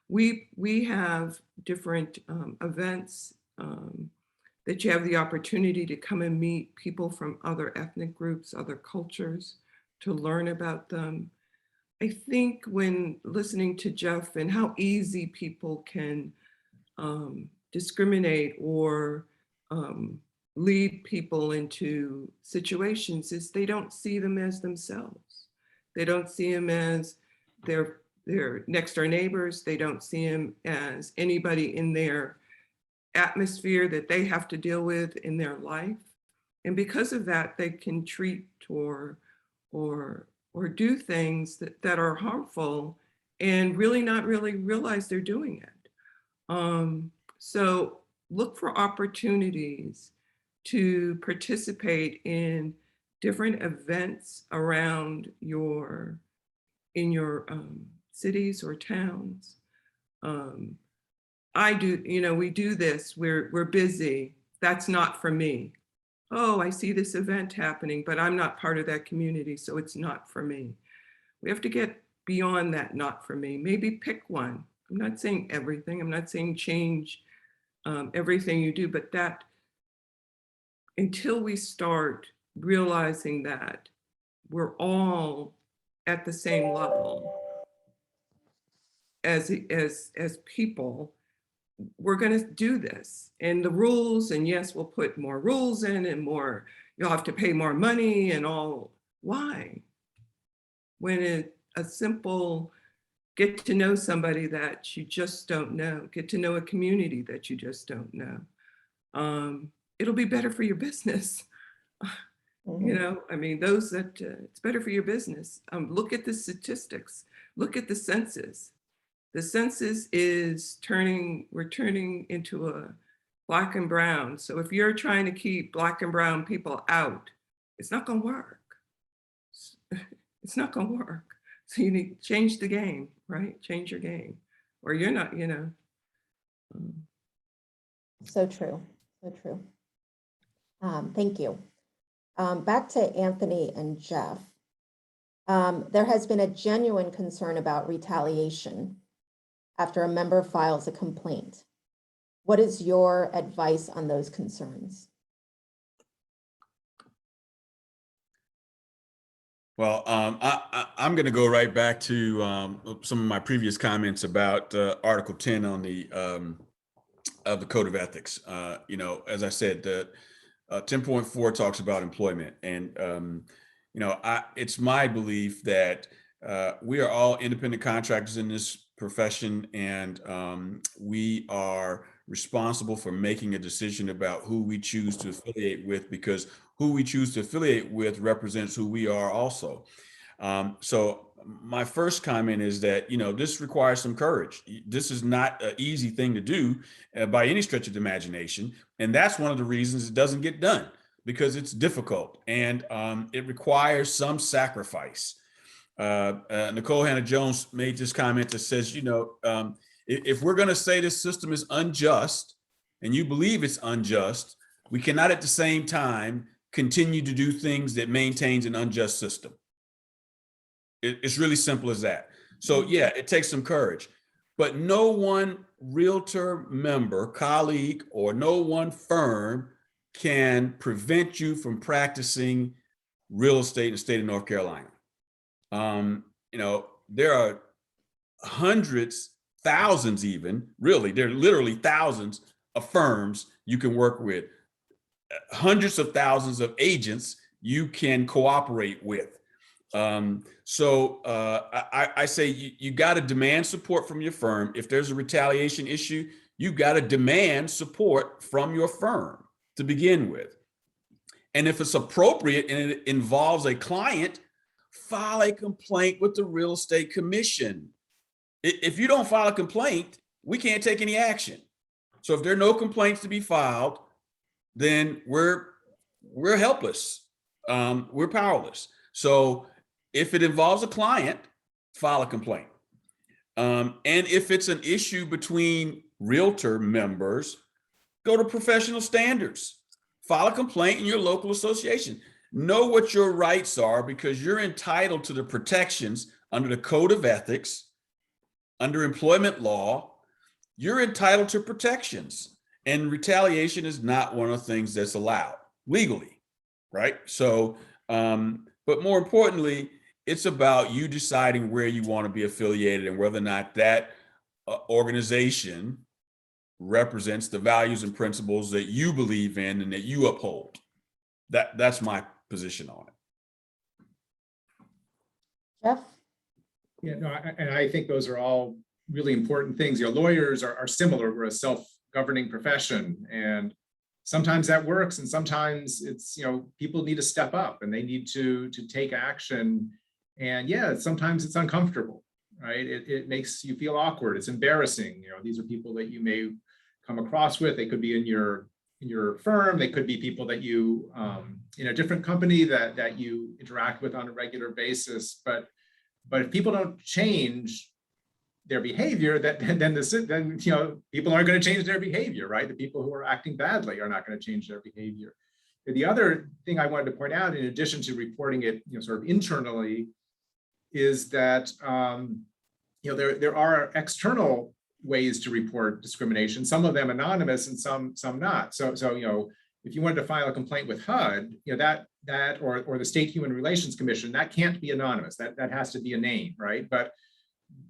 We have different events that you have the opportunity to come and meet people from other ethnic groups, other cultures, to learn about them. I think when listening to Jeff and how easy people can discriminate or lead people into situations is they don't see them as themselves. They don't see them as their next door neighbors. They don't see them as anybody in their atmosphere that they have to deal with in their life. And because of that, they can treat or do things that are harmful and really not really realize they're doing it. So look for opportunities to participate in different events around in your cities or towns. We do this, we're busy. That's not for me. Oh, I see this event happening, but I'm not part of that community, so it's not for me. We have to get beyond that not for me. Maybe pick one. I'm not saying everything. I'm not saying change everything you do, but that until we start realizing that we're all at the same level as people, we're going to do this. And the rules, and yes, we'll put more rules in and more, you'll have to pay more money and all. Why? When a simple get to know somebody that you just don't know, get to know a community that you just don't know, it'll be better for your business. Mm-hmm. Those that it's better for your business. Look at the statistics, look at the census. The census is we're turning into a Black and brown. So if you're trying to keep Black and brown people out, it's not going to work. It's not going to work. So you need to change the game, right? Change your game, or you're not, So true, so true. Thank you. Back to Anthony and Jeff. There has been a genuine concern about retaliation after a member files a complaint. What is your advice on those concerns? Well, I'm going to go right back to some of my previous comments about Article 10 on the of the Code of Ethics. You know, as I said, the 10.4 talks about employment, and you know, it's my belief that we are all independent contractors in this profession, and we are responsible for making a decision about who we choose to affiliate with, because who we choose to affiliate with represents who we are also. So my first comment is that, you know, this requires some courage. This is not an easy thing to do by any stretch of the imagination. And that's one of the reasons it doesn't get done, because it's difficult and it requires some sacrifice. Nicole Hannah-Jones made this comment that says, you know, if we're going to say this system is unjust and you believe it's unjust, we cannot at the same time continue to do things that maintains an unjust system. It's really simple as that. So yeah, it takes some courage, but no one realtor member, colleague, or no one firm can prevent you from practicing real estate in the state of North Carolina. You know, there are hundreds, thousands even, really, there are literally thousands of firms you can work with, hundreds of thousands of agents you can cooperate with. So I say you got to demand support from your firm. If there's a retaliation issue, you got to demand support from your firm to begin with. And if it's appropriate and it involves a client, file a complaint with the Real Estate Commission. If you don't file a complaint, we can't take any action. So if there are no complaints to be filed, then we're helpless. We're powerless. So if it involves a client, file a complaint. And if it's an issue between realtor members, go to professional standards. File a complaint in your local association. Know what your rights are, because you're entitled to the protections under the Code of Ethics, under employment law. You're entitled to protections, and retaliation is not one of the things that's allowed legally, right? So, but more importantly, it's about you deciding where you want to be affiliated and whether or not that organization represents the values and principles that you believe in and that you uphold. That's my position on it. Jeff? Yeah, no, and I think those are all really important things. You know, lawyers are similar. We're a self-governing profession, and sometimes that works, and sometimes it's, you know, people need to step up and they need to take action. And yeah, sometimes it's uncomfortable, right? It makes you feel awkward. It's embarrassing. You know, these are people that you may come across with. They could be in your firm. They could be people that you in a different company that you interact with on a regular basis. But if people don't change their behavior, then you know, people aren't going to change their behavior, right? The people who are acting badly are not going to change their behavior. The other thing I wanted to point out, in addition to reporting it, you know, sort of internally, is that you know, there are external ways to report discrimination. Some of them anonymous and some not. So you know, if you wanted to file a complaint with HUD, you know, that or the State Human Relations Commission, that can't be anonymous. That has to be a name, right? But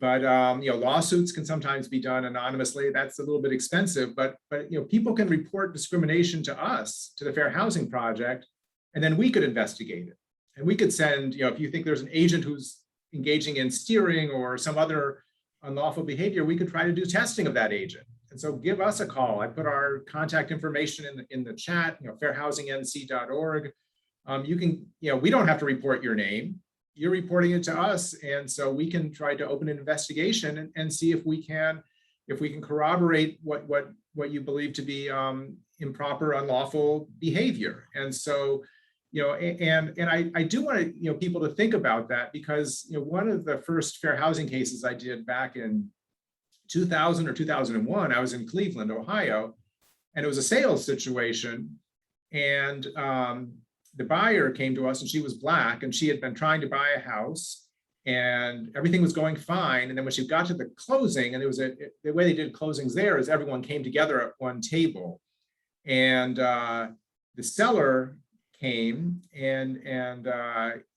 you know, lawsuits can sometimes be done anonymously. That's a little bit expensive, but you know, people can report discrimination to us, to the Fair Housing Project, and then we could investigate it. And we could send, you know, if you think there's an agent who's engaging in steering or some other unlawful behavior, we could try to do testing of that agent. And so give us a call. I put our contact information in the chat, you know, fairhousingnc.org. You can, you know, we don't have to report your name. You're reporting it to us. And so we can try to open an investigation and see if we can corroborate what you believe to be improper, unlawful behavior. And so, you know, and I do want to, you know, people to think about that, because, you know, one of the first fair housing cases I did back in 2000 or 2001, I was in Cleveland, Ohio, and it was a sales situation. And the buyer came to us, and she was Black, and she had been trying to buy a house, and everything was going fine. And then when she got to the closing, and there was the way they did closings there is everyone came together at one table, and the seller came and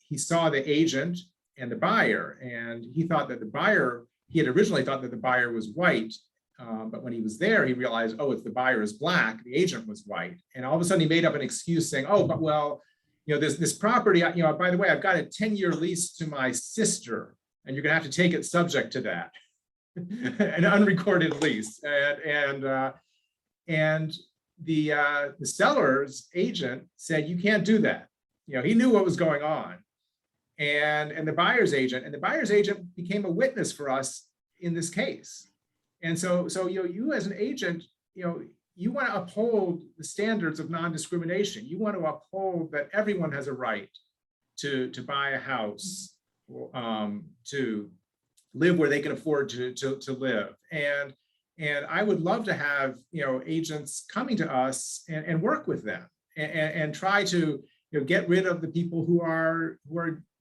he saw the agent and the buyer, and he thought that the buyer, he had originally thought that the buyer was white, but when he was there, he realized, oh, it's the buyer is Black, the agent was white. And all of a sudden he made up an excuse saying, oh, but well, you know, this property, you know, by the way, I've got a 10-year lease to my sister, and you're gonna have to take it subject to that, an unrecorded lease. And the seller's agent said, you can't do that. You know, he knew what was going on. And the buyer's agent became a witness for us in this case. And so you know, you as an agent, you know, you want to uphold the standards of non-discrimination. You want to uphold that everyone has a right to buy a house, to live where they can afford to live. And I would love to have, you know, agents coming to us and work with them and try to, you know, get rid of the people who are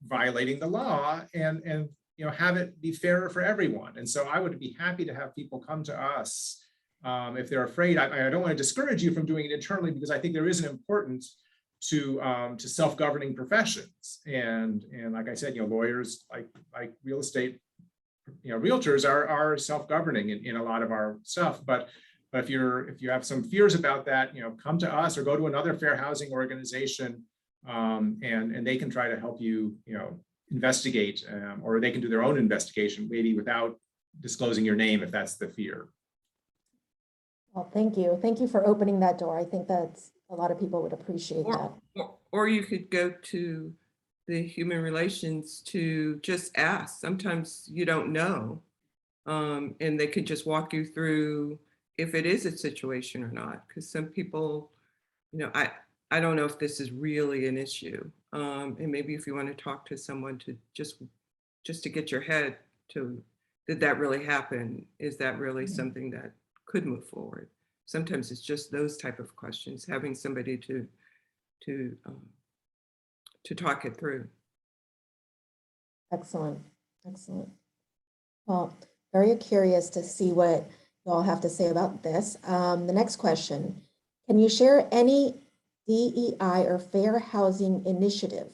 violating the law and you know, have it be fairer for everyone. And so I would be happy to have people come to us if they're afraid. I don't want to discourage you from doing it internally, because I think there is an importance to self-governing professions. And like I said, you know, lawyers like real estate, you know, realtors are self-governing in a lot of our stuff. But if you have some fears about that, you know, come to us or go to another fair housing organization, and they can try to help you, you know, investigate, or they can do their own investigation, maybe without disclosing your name if that's the fear. Well, thank you. Thank you for opening that door. I think that's a lot of people would appreciate that. Or you could go to the human relations to just ask. Sometimes you don't know, and they could just walk you through if it is a situation or not. Because some people, you know, I don't know if this is really an issue. And maybe if you want to talk to someone to just to get your head to, did that really happen? Is that really something that could move forward? Sometimes it's just those type of questions, having somebody to talk it through. Excellent, excellent. Well, very curious to see what you all have to say about this. The next question, can you share any DEI or fair housing initiative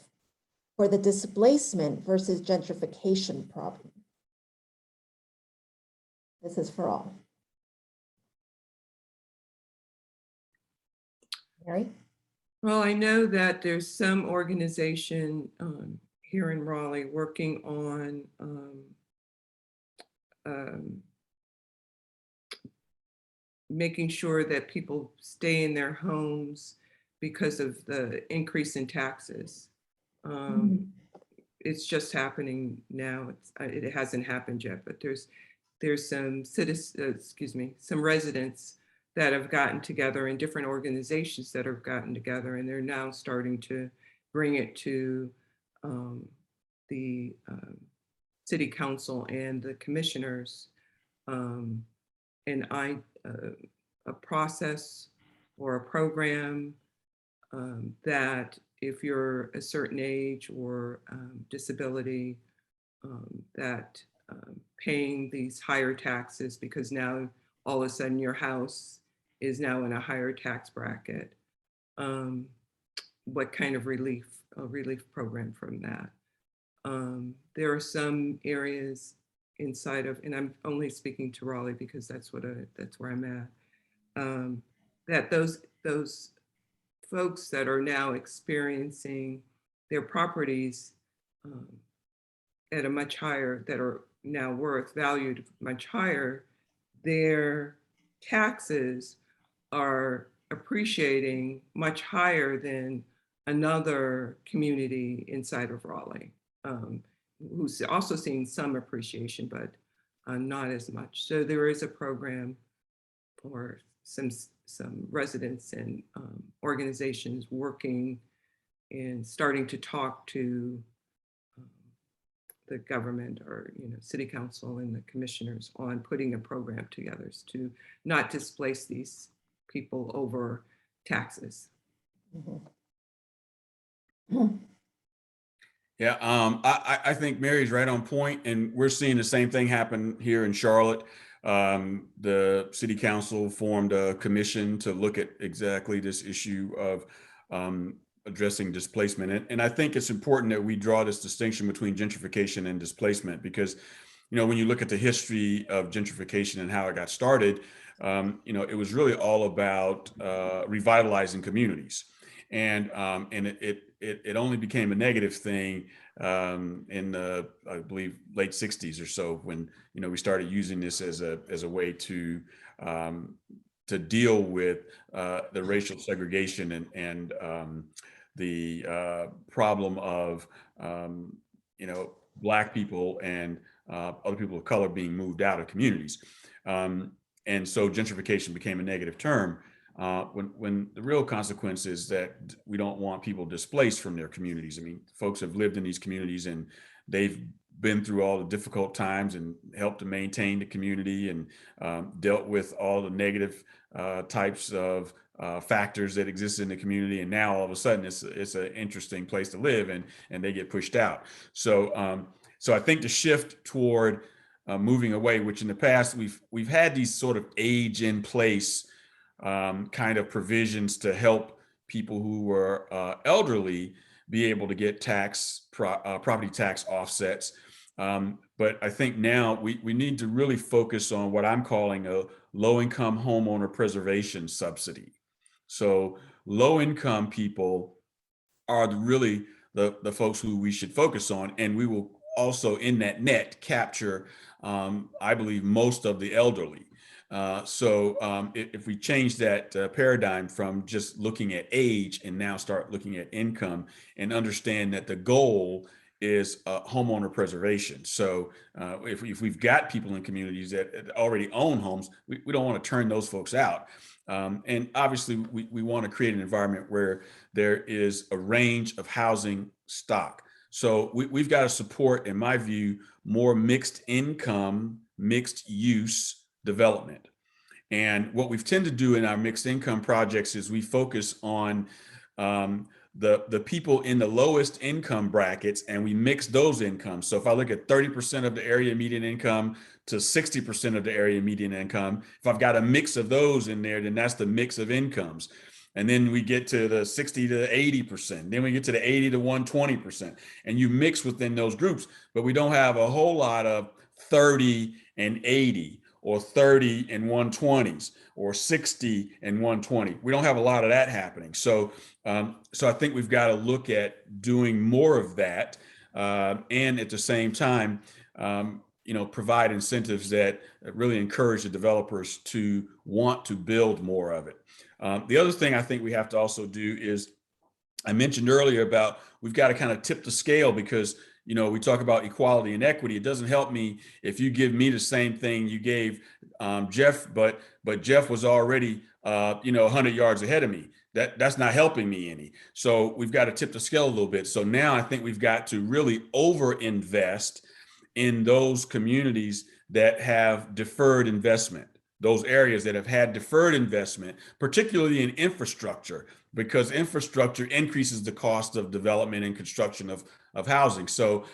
for the displacement versus gentrification problem? This is for all. Mary? Well, I know that there's some organization here in Raleigh working on making sure that people stay in their homes because of the increase in taxes. It's just happening now. It hasn't happened yet, but there's some some residents that have gotten together, and different organizations that have gotten together, and they're now starting to bring it to the city council and the commissioners, and a process or a program that if you're a certain age or disability, that paying these higher taxes, because now all of a sudden your house is now in a higher tax bracket, what kind of relief program from that. There are some areas inside of, and I'm only speaking to Raleigh because that's where I'm at, that those folks that are now experiencing their properties at a much higher, that are now valued much higher, their taxes are appreciating much higher than another community inside of Raleigh, who's also seeing some appreciation, but not as much. So there is a program for some residents and organizations working and starting to talk to the government, or city council and the commissioners, on putting a program together to not displace these people over taxes. Yeah, I think Mary's right on point, and we're seeing the same thing happen here in Charlotte. The city council formed a commission to look at exactly this issue of addressing displacement. And I think it's important that we draw this distinction between gentrification and displacement, because, you know, when you look at the history of gentrification and how it got started, you know, it was really all about revitalizing communities. And it only became a negative thing in the, I believe, late 60s or so, when, you know, we started using this as a way to deal with the racial segregation and the problem of you know, Black people and other people of color being moved out of communities, and so gentrification became a negative term. When the real consequence is that we don't want people displaced from their communities. I mean, folks have lived in these communities and they've been through all the difficult times and helped to maintain the community and dealt with all the negative types of factors that exist in the community. And now all of a sudden it's an interesting place to live, and they get pushed out. So so I think the shift toward moving away, which in the past we've had these sort of age in place kind of provisions to help people who were elderly be able to get property tax offsets. But I think now we need to really focus on what I'm calling a low-income homeowner preservation subsidy. So low-income people are really the folks who we should focus on, and we will also in that net capture, I believe, most of the elderly. So if we change that paradigm from just looking at age and now start looking at income and understand that the goal is homeowner preservation. So if we've got people in communities that already own homes, we don't want to turn those folks out. And obviously we want to create an environment where there is a range of housing stock. So we've got to support, in my view, more mixed income, mixed use development. And what we've tended to do in our mixed income projects is we focus on the people in the lowest income brackets, and we mix those incomes. So if I look at 30% of the area median income to 60% of the area median income, if I've got a mix of those in there, then that's the mix of incomes. And then we get to the 60 to 80%. Then we get to the 80 to 120%. And you mix within those groups, but we don't have a whole lot of 30 and 80 or 30 and 120s or 60 and 120. We don't have a lot of that happening. So, so I think we've got to look at doing more of that, and at the same time, you know, provide incentives that really encourage the developers to want to build more of it. The other thing I think we have to also do is, I mentioned earlier about we've got to kind of tip the scale, because, you know, we talk about equality and equity. It doesn't help me if you give me the same thing you gave Jeff, but Jeff was already, you know, 100 yards ahead of me. That's not helping me any. So we've got to tip the scale a little bit. So now I think we've got to really over-invest in those communities that have deferred investment, those areas that have had deferred investment, particularly in infrastructure, because infrastructure increases the cost of development and construction of housing. So,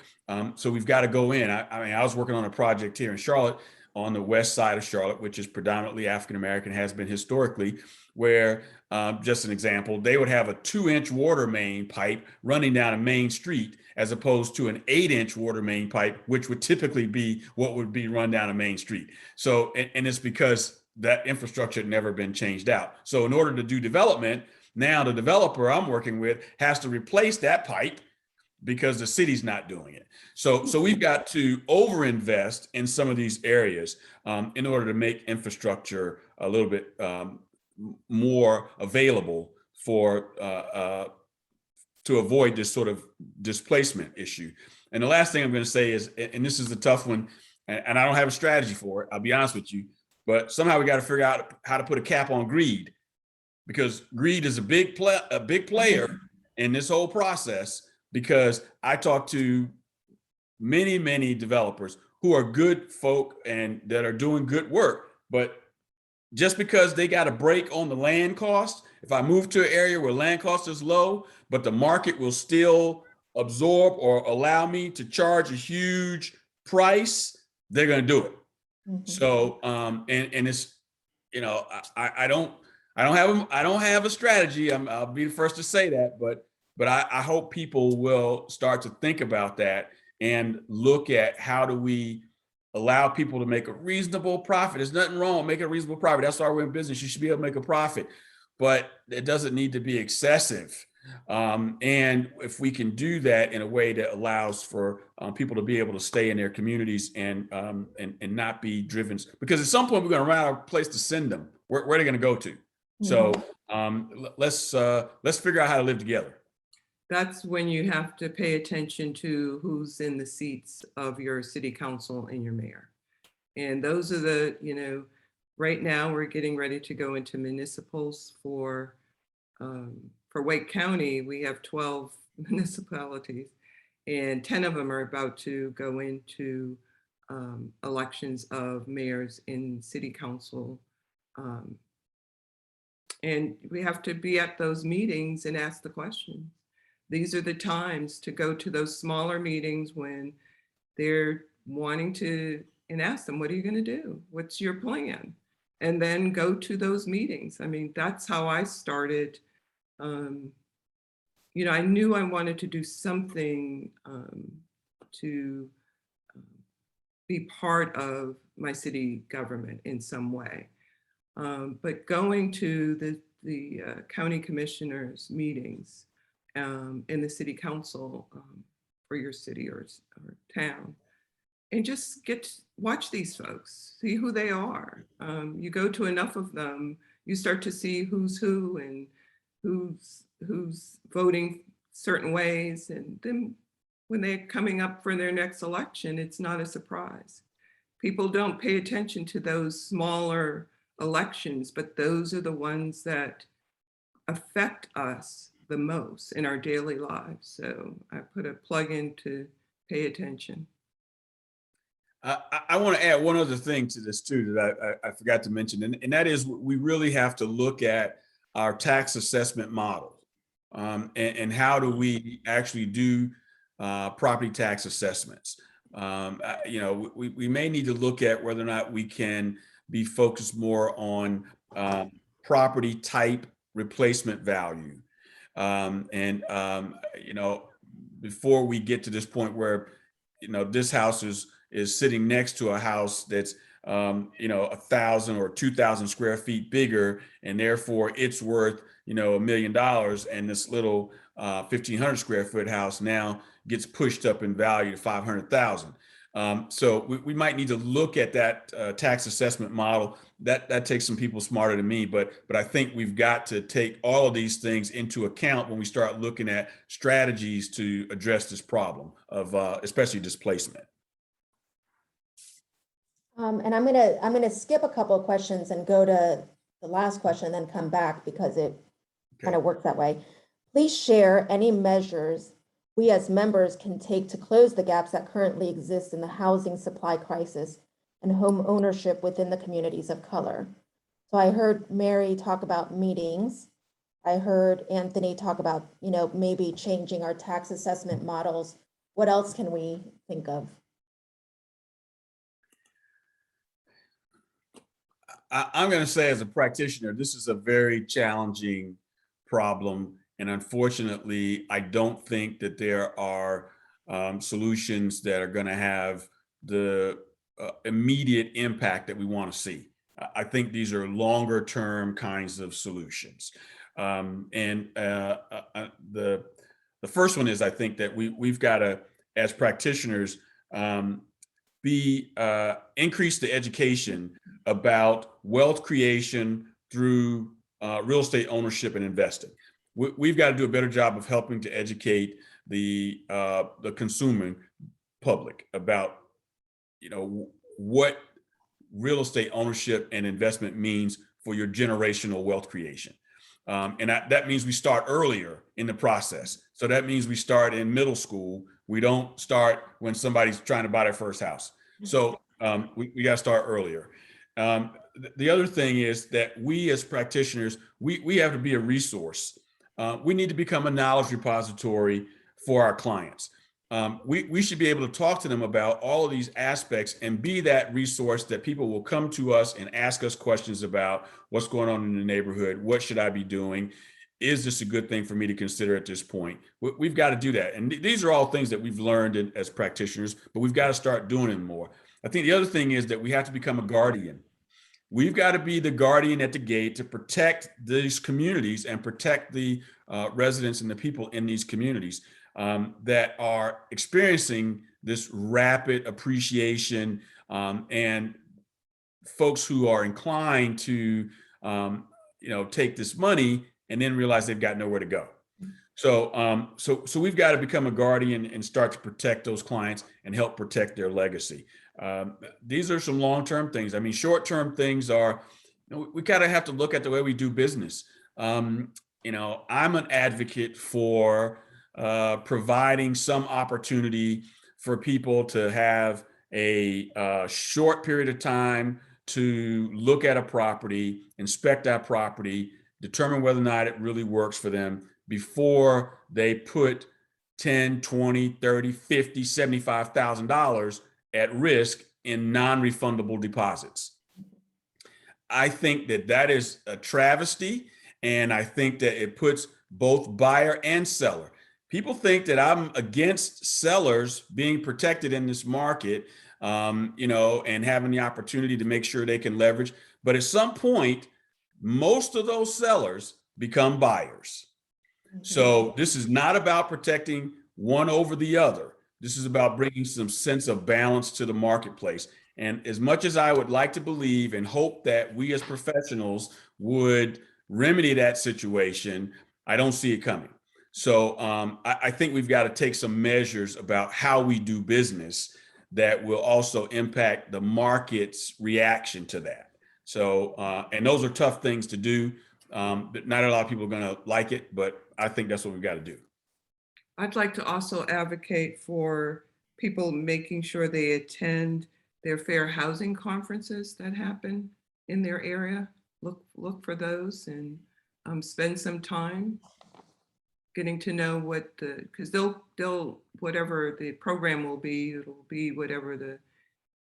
so we've got to go in. I mean, I was working on a project here in Charlotte, on the west side of Charlotte, which is predominantly African-American, has been historically, where, just an example, they would have a 2-inch water main pipe running down a main street, as opposed to an 8-inch water main pipe, which would typically be what would be run down a main street. So, and it's because that infrastructure had never been changed out. So in order to do development, now the developer I'm working with has to replace that pipe because the city's not doing it. So we've got to overinvest in some of these areas in order to make infrastructure a little bit more available for to avoid this sort of displacement issue. And the last thing I'm going to say is, and this is a tough one, and I don't have a strategy for it, I'll be honest with you, but somehow we got to figure out how to put a cap on greed, because greed is a big player in this whole process. Because I talk to many developers who are good folk and that are doing good work, but just because they got a break on the land cost, if I move to an area where land cost is low, but the market will still absorb or allow me to charge a huge price, they're going to do it. Mhm. So, and it's, you know, I don't have a strategy. I'll be the first to say that, but I hope people will start to think about that and look at how do we allow people to make a reasonable profit. There's nothing wrong with making a reasonable profit. That's why we're in business. You should be able to make a profit, but it doesn't need to be excessive. And if we can do that in a way that allows for people to be able to stay in their communities and not be driven, because at some point we're going to run out of a place to send them. Where are they going to go to? So let's figure out how to live together. That's when you have to pay attention to who's in the seats of your city council and your mayor. And those are the, you know, right now we're getting ready to go into municipals for Wake County. We have 12 municipalities and 10 of them are about to go into elections of mayors in city council. And we have to be at those meetings and ask the questions. These are the times to go to those smaller meetings when they're wanting to, and ask them, what are you going to do? What's your plan? And then go to those meetings. I mean, that's how I started. You know, I knew I wanted to do something to be part of my city government in some way. But going to the county commissioners meetings in the city council for your city or town, and just watch these folks, see who they are. You go to enough of them, you start to see who's who and who's voting certain ways. And then when they're coming up for their next election, it's not a surprise. People don't pay attention to those smaller elections, but those are the ones that affect us the most in our daily lives. So I put a plug in to pay attention. I want to add one other thing to this too that I forgot to mention, and that is we really have to look at our tax assessment model and how do we actually do property tax assessments. You know, we may need to look at whether or not we can be focused more on property type replacement value. You know, before we get to this point where, you know, this house is sitting next to a house that's, you know, 1,000 or 2,000 square feet bigger, and therefore it's worth, you know, $1 million, and this little 1,500 square foot house now gets pushed up in value to 500,000. So we might need to look at that tax assessment model. That takes some people smarter than me, but I think we've got to take all of these things into account when we start looking at strategies to address this problem of especially displacement. And I'm gonna skip a couple of questions and go to the last question and then come back because it kind of works that way. Please share any measures we as members can take to close the gaps that currently exist in the housing supply crisis and home ownership within the communities of color. So I heard Mary talk about meetings. I heard Anthony talk about, you know, maybe changing our tax assessment models. What else can we think of? I'm going to say, as a practitioner, this is a very challenging problem. And unfortunately, I don't think that there are solutions that are going to have the immediate impact that we want to see. I think these are longer term kinds of solutions. The first one is, I think that we've got to, as practitioners, increase the education about wealth creation through real estate ownership and investing. We've got to do a better job of helping to educate the consuming public about, you know, what real estate ownership and investment means for your generational wealth creation. And that means we start earlier in the process. So that means we start in middle school. We don't start when somebody's trying to buy their first house. So we got to start earlier. The other thing is that we as practitioners, we have to be a resource. We need to become a knowledge repository for our clients. We should be able to talk to them about all of these aspects and be that resource that people will come to us and ask us questions about what's going on in the neighborhood. What should I be doing? Is this a good thing for me to consider at this point? We've got to do that. And these are all things that we've learned as practitioners, but we've got to start doing it more. I think the other thing is that we have to become a guardian. We've got to be the guardian at the gate to protect these communities and protect the residents and the people in these communities that are experiencing this rapid appreciation and folks who are inclined to take this money and then realize they've got nowhere to go. So we've got to become a guardian and start to protect those clients and help protect their legacy. These are some long-term things. I mean, short-term things are, we gotta have to look at the way we do business. I'm an advocate for providing some opportunity for people to have a short period of time to look at a property, inspect that property, determine whether or not it really works for them before they put $10, $20, $30, $50, $75,000 at risk in non-refundable deposits. I think that is a travesty, and I think that it puts both buyer and seller. People think that I'm against sellers being protected in this market, and having the opportunity to make sure they can leverage. But at some point, most of those sellers become buyers. So this is not about protecting one over the other. This is about bringing some sense of balance to the marketplace. And as much as I would like to believe and hope that we as professionals would remedy that situation, I don't see it coming. So I think we've got to take some measures about how we do business that will also impact the market's reaction to that. So, and those are tough things to do. Not a lot of people are going to like it, but I think that's what we've got to do. I'd like to also advocate for people making sure they attend their fair housing conferences that happen in their area. Look for those and spend some time getting to know what because they'll whatever the program will be, it'll be whatever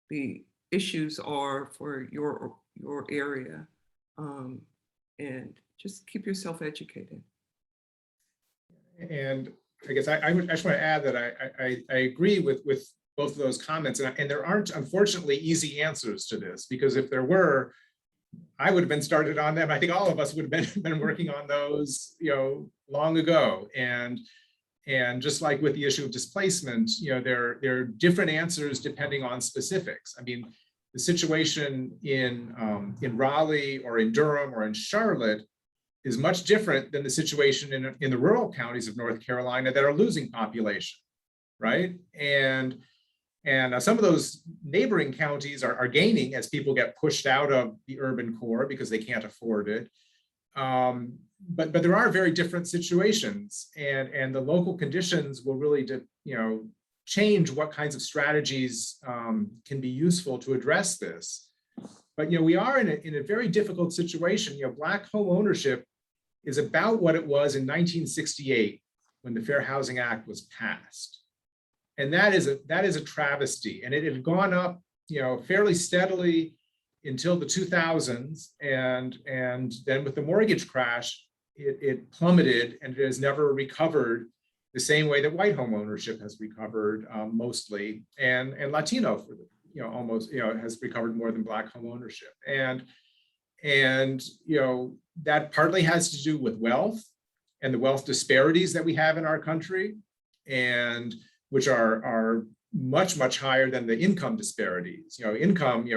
the issues are for your area, and just keep yourself educated. And I guess I just want to add that I agree with both of those comments, and there aren't, unfortunately, easy answers to this, because if there were, I would have been started on them. I think all of us would have been working on those, long ago. And just like with the issue of displacement, there are different answers depending on specifics. I mean, the situation in Raleigh or in Durham or in Charlotte is much different than the situation in the rural counties of North Carolina that are losing population, right? And some of those neighboring counties are gaining as people get pushed out of the urban core because they can't afford it. But there are very different situations, and the local conditions will really, change what kinds of strategies can be useful to address this. But we are in a very difficult situation. Black home ownership is about what it was in 1968 when the Fair Housing Act was passed. And that is a travesty. And it had gone up, fairly steadily until the 2000s. And then with the mortgage crash, it plummeted, and it has never recovered the same way that white home ownership has recovered mostly, and Latino, almost, has recovered more than Black home ownership. And that partly has to do with wealth and the wealth disparities that we have in our country, and which are much, much higher than the income disparities. Income,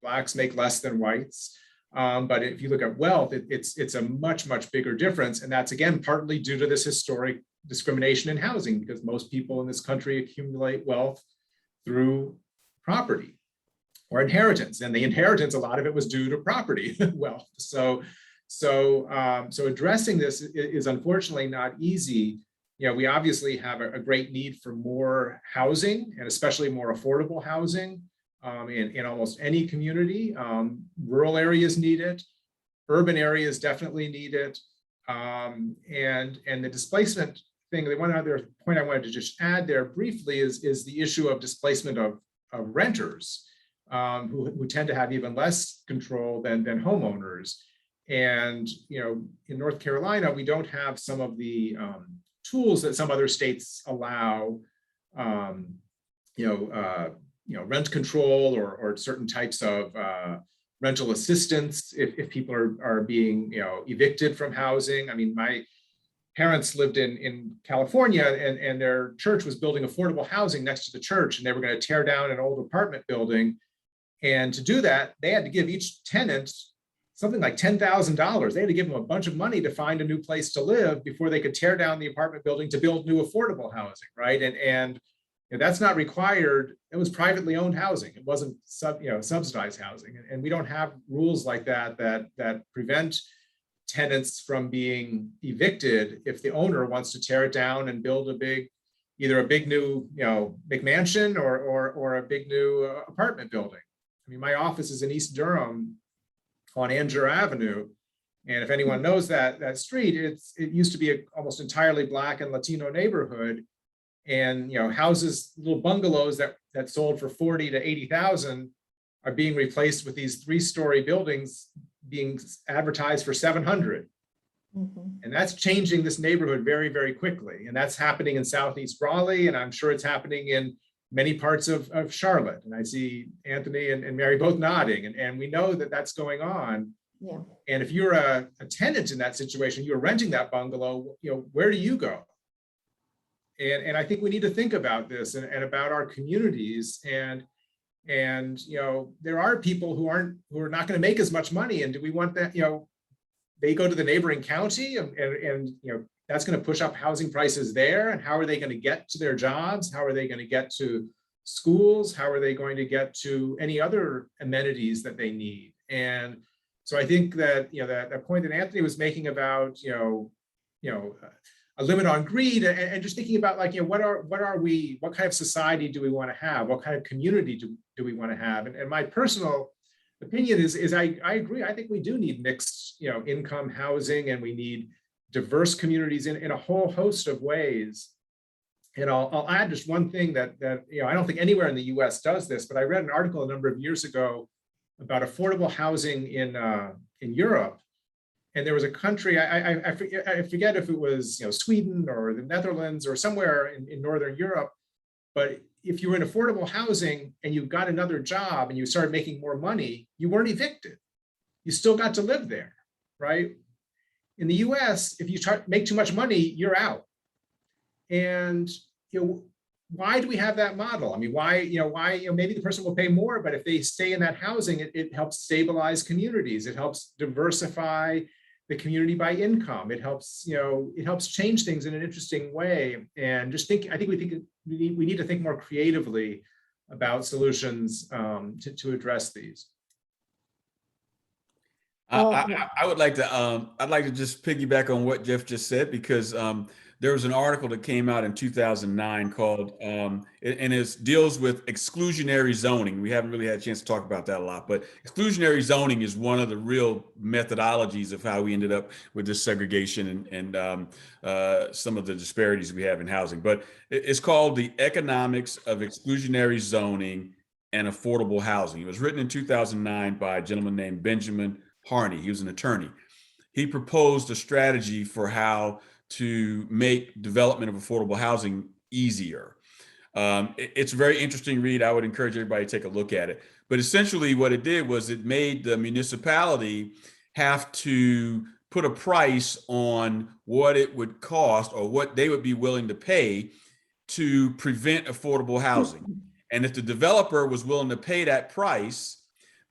Blacks make less than whites. But if you look at wealth, it's a much, much bigger difference. And that's, again, partly due to this historic discrimination in housing, because most people in this country accumulate wealth through property or inheritance. And the inheritance, a lot of it was due to property wealth. So addressing this is unfortunately not easy. We obviously have a great need for more housing, and especially more affordable housing. in almost any community. Rural areas need it. Urban areas definitely need it. And the displacement thing, the one other point I wanted to just add there briefly is the issue of displacement of renters who tend to have even less control than homeowners. And, in North Carolina, we don't have some of the tools that some other states allow, rent control or certain types of rental assistance if people are being, evicted from housing. I mean, my parents lived in California and their church was building affordable housing next to the church, and they were going to tear down an old apartment building. And to do that, they had to give each tenant something like $10,000. They had to give them a bunch of money to find a new place to live before they could tear down the apartment building to build new affordable housing, right? And that's not required. It was privately owned housing. It wasn't subsidized housing. And we don't have rules like that prevent tenants from being evicted if the owner wants to tear it down and build either a big new McMansion or a big new apartment building. I mean, my office is in East Durham on Angier Avenue. And if anyone knows that street, it used to be almost entirely Black and Latino neighborhood. And houses, little bungalows that sold for 40 to 80,000 are being replaced with these 3-story buildings being advertised for 700. Mm-hmm. And that's changing this neighborhood very, very quickly. And that's happening in Southeast Raleigh, and I'm sure it's happening in many parts of Charlotte. And I see Anthony and Mary both nodding, and we know that that's going on. Yeah. And if you're a tenant in that situation, you're renting that bungalow, where do you go? And I think we need to think about this and about our communities. And there are people who are not going to make as much money. And do we want that? They go to the neighboring county, and that's going to push up housing prices there. And how are they going to get to their jobs? How are they going to get to schools? How are they going to get to any other amenities that they need? And so I think that that point that Anthony was making about a limit on greed, and just thinking about what kind of society do we want to have? What kind of community do we want to have? And my personal opinion is I agree. I think we do need mixed income housing, and we need diverse communities in a whole host of ways. And I'll add just one thing that I don't think anywhere in the US does this, but I read an article a number of years ago about affordable housing in Europe. And there was a country, I forget if it was Sweden or the Netherlands or somewhere in Northern Europe, but if you were in affordable housing and you got another job and you started making more money, you weren't evicted. You still got to live there, right? In the US, if you make too much money, you're out. And why do we have that model? I mean, why maybe the person will pay more, but if they stay in that housing, it helps stabilize communities. It helps diversify the community by income. It helps change things in an interesting way. And I think we need to think more creatively about solutions to address these. I would like to I'd like to just piggyback on what Jeff just said, because there was an article that came out in 2009 called and it deals with exclusionary zoning. We haven't really had a chance to talk about that a lot, but exclusionary zoning is one of the real methodologies of how we ended up with this segregation and some of the disparities we have in housing. But it's called The Economics of Exclusionary Zoning and Affordable Housing. It was written in 2009 by a gentleman named Benjamin Harney. He was an attorney. He proposed a strategy for how to make development of affordable housing easier. It's a very interesting read. I would encourage everybody to take a look at it. But essentially what it did was it made the municipality have to put a price on what it would cost or what they would be willing to pay to prevent affordable housing. And if the developer was willing to pay that price,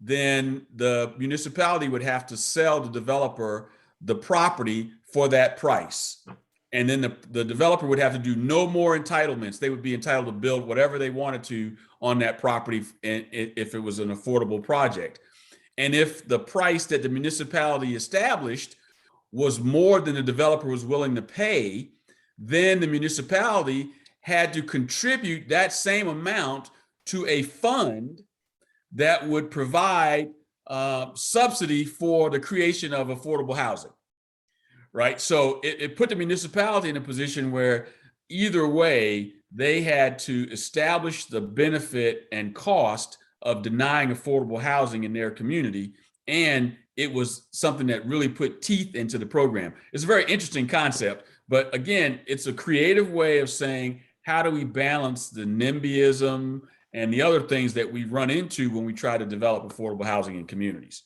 then the municipality would have to sell the developer the property for that price. And then the developer would have to do no more entitlements. They would be entitled to build whatever they wanted to on that property if it was an affordable project. And if the price that the municipality established was more than the developer was willing to pay, then the municipality had to contribute that same amount to a fund that would provide subsidy for the creation of affordable housing, right? So it put the municipality in a position where either way, they had to establish the benefit and cost of denying affordable housing in their community. And it was something that really put teeth into the program. It's a very interesting concept, but again, it's a creative way of saying, how do we balance the NIMBYism and the other things that we run into when we try to develop affordable housing in communities?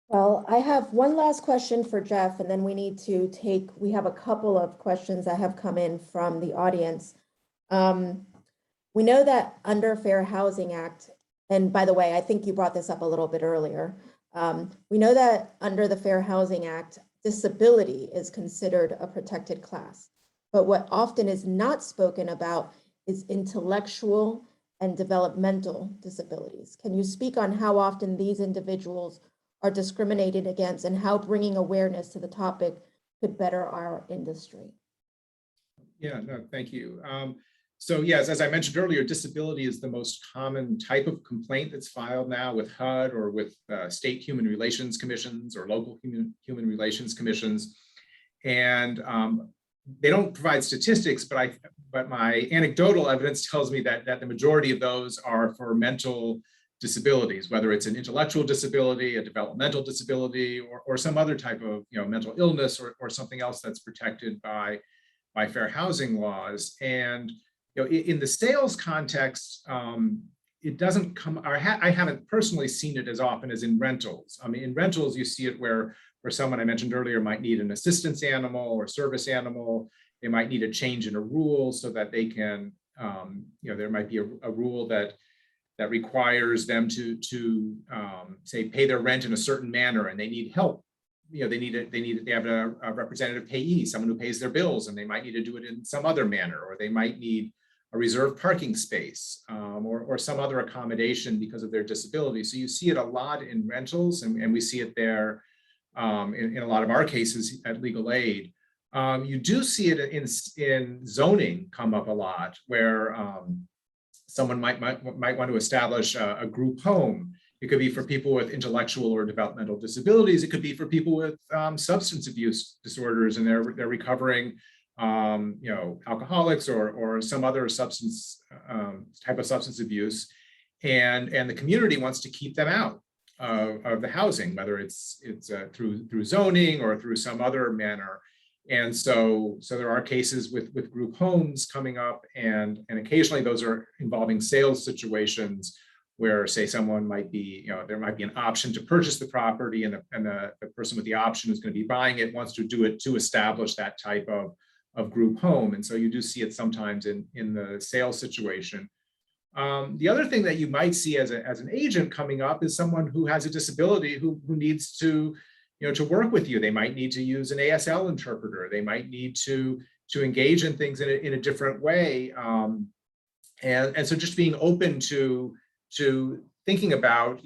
Well, I have one last question for Jeff, and then we have a couple of questions that have come in from the audience. We know that under Fair Housing Act, and by the way, I think you brought this up a little bit earlier. We know that under the Fair Housing Act, disability is considered a protected class. But what often is not spoken about is intellectual and developmental disabilities. Can you speak on how often these individuals are discriminated against and how bringing awareness to the topic could better our industry? Yeah, no, thank you. So yes, as I mentioned earlier, disability is the most common type of complaint that's filed now with HUD or with state human relations commissions or local human relations commissions. And they don't provide statistics, but my anecdotal evidence tells me that the majority of those are for mental disabilities, whether it's an intellectual disability, a developmental disability, or some other type of mental illness or something else that's protected by fair housing laws. And in the sales context, it doesn't come, I haven't personally seen it as often as in rentals. I mean, in rentals, you see it where someone I mentioned earlier might need an assistance animal or service animal. They might need a change in a rule so that they can, there might be a rule that requires them to say pay their rent in a certain manner, and they need help. They have a representative payee, someone who pays their bills, and they might need to do it in some other manner, or they might need a reserved parking space or some other accommodation because of their disability. So you see it a lot in rentals, and we see it there in a lot of our cases at legal aid. You do see it in zoning come up a lot, where someone might want to establish a group home. It could be for people with intellectual or developmental disabilities. It could be for people with substance abuse disorders, and they're recovering, alcoholics or some other substance type of substance abuse, and the community wants to keep them out of the housing, whether it's through zoning or through some other manner. And so there are cases with group homes coming up, and occasionally those are involving sales situations where, say, someone might be, there might be an option to purchase the property, and the person with the option is going to be buying it, wants to do it to establish that type of group home. And so you do see it sometimes in the sales situation. The other thing that you might see as an agent coming up is someone who has a disability who needs to work with you. They might need to use an ASL interpreter. They might need to engage in things in a different way. And so just being open to thinking about,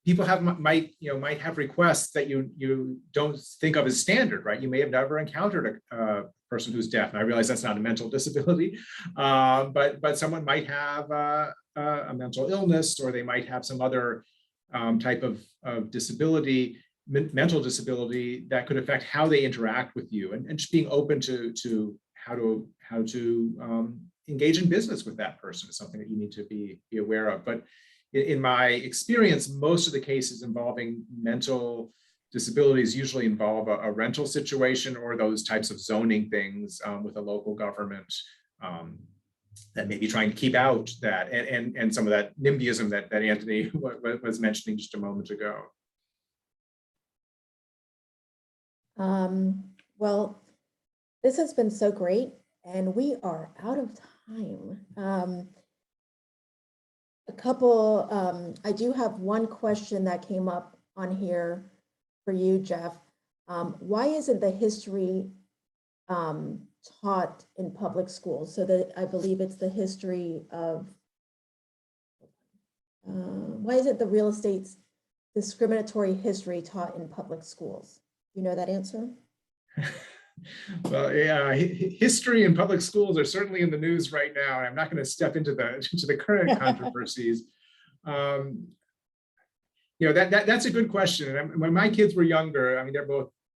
people might have requests that you don't think of as standard, right? You may have never encountered a person who's deaf, and I realize that's not a mental disability, but someone might have a mental illness, or they might have some other type of disability, mental disability, that could affect how they interact with you, and just being open to how to engage in business with that person is something that you need to be aware of. But in my experience, most of the cases involving mental disabilities usually involve a rental situation or those types of zoning things with a local government that may be trying to keep out that and some of that NIMBYism that Anthony was mentioning just a moment ago. Well, this has been so great, and we are out of time. I do have one question that came up on here for you, Jeff. Why isn't the history taught in public schools? So that I believe it's the history of, why isn't the real estate's discriminatory history taught in public schools? You know that answer? Well, yeah, history and public schools are certainly in the news right now, and I'm not going to step into the current controversies. That's a good question. And when my kids were younger, I mean,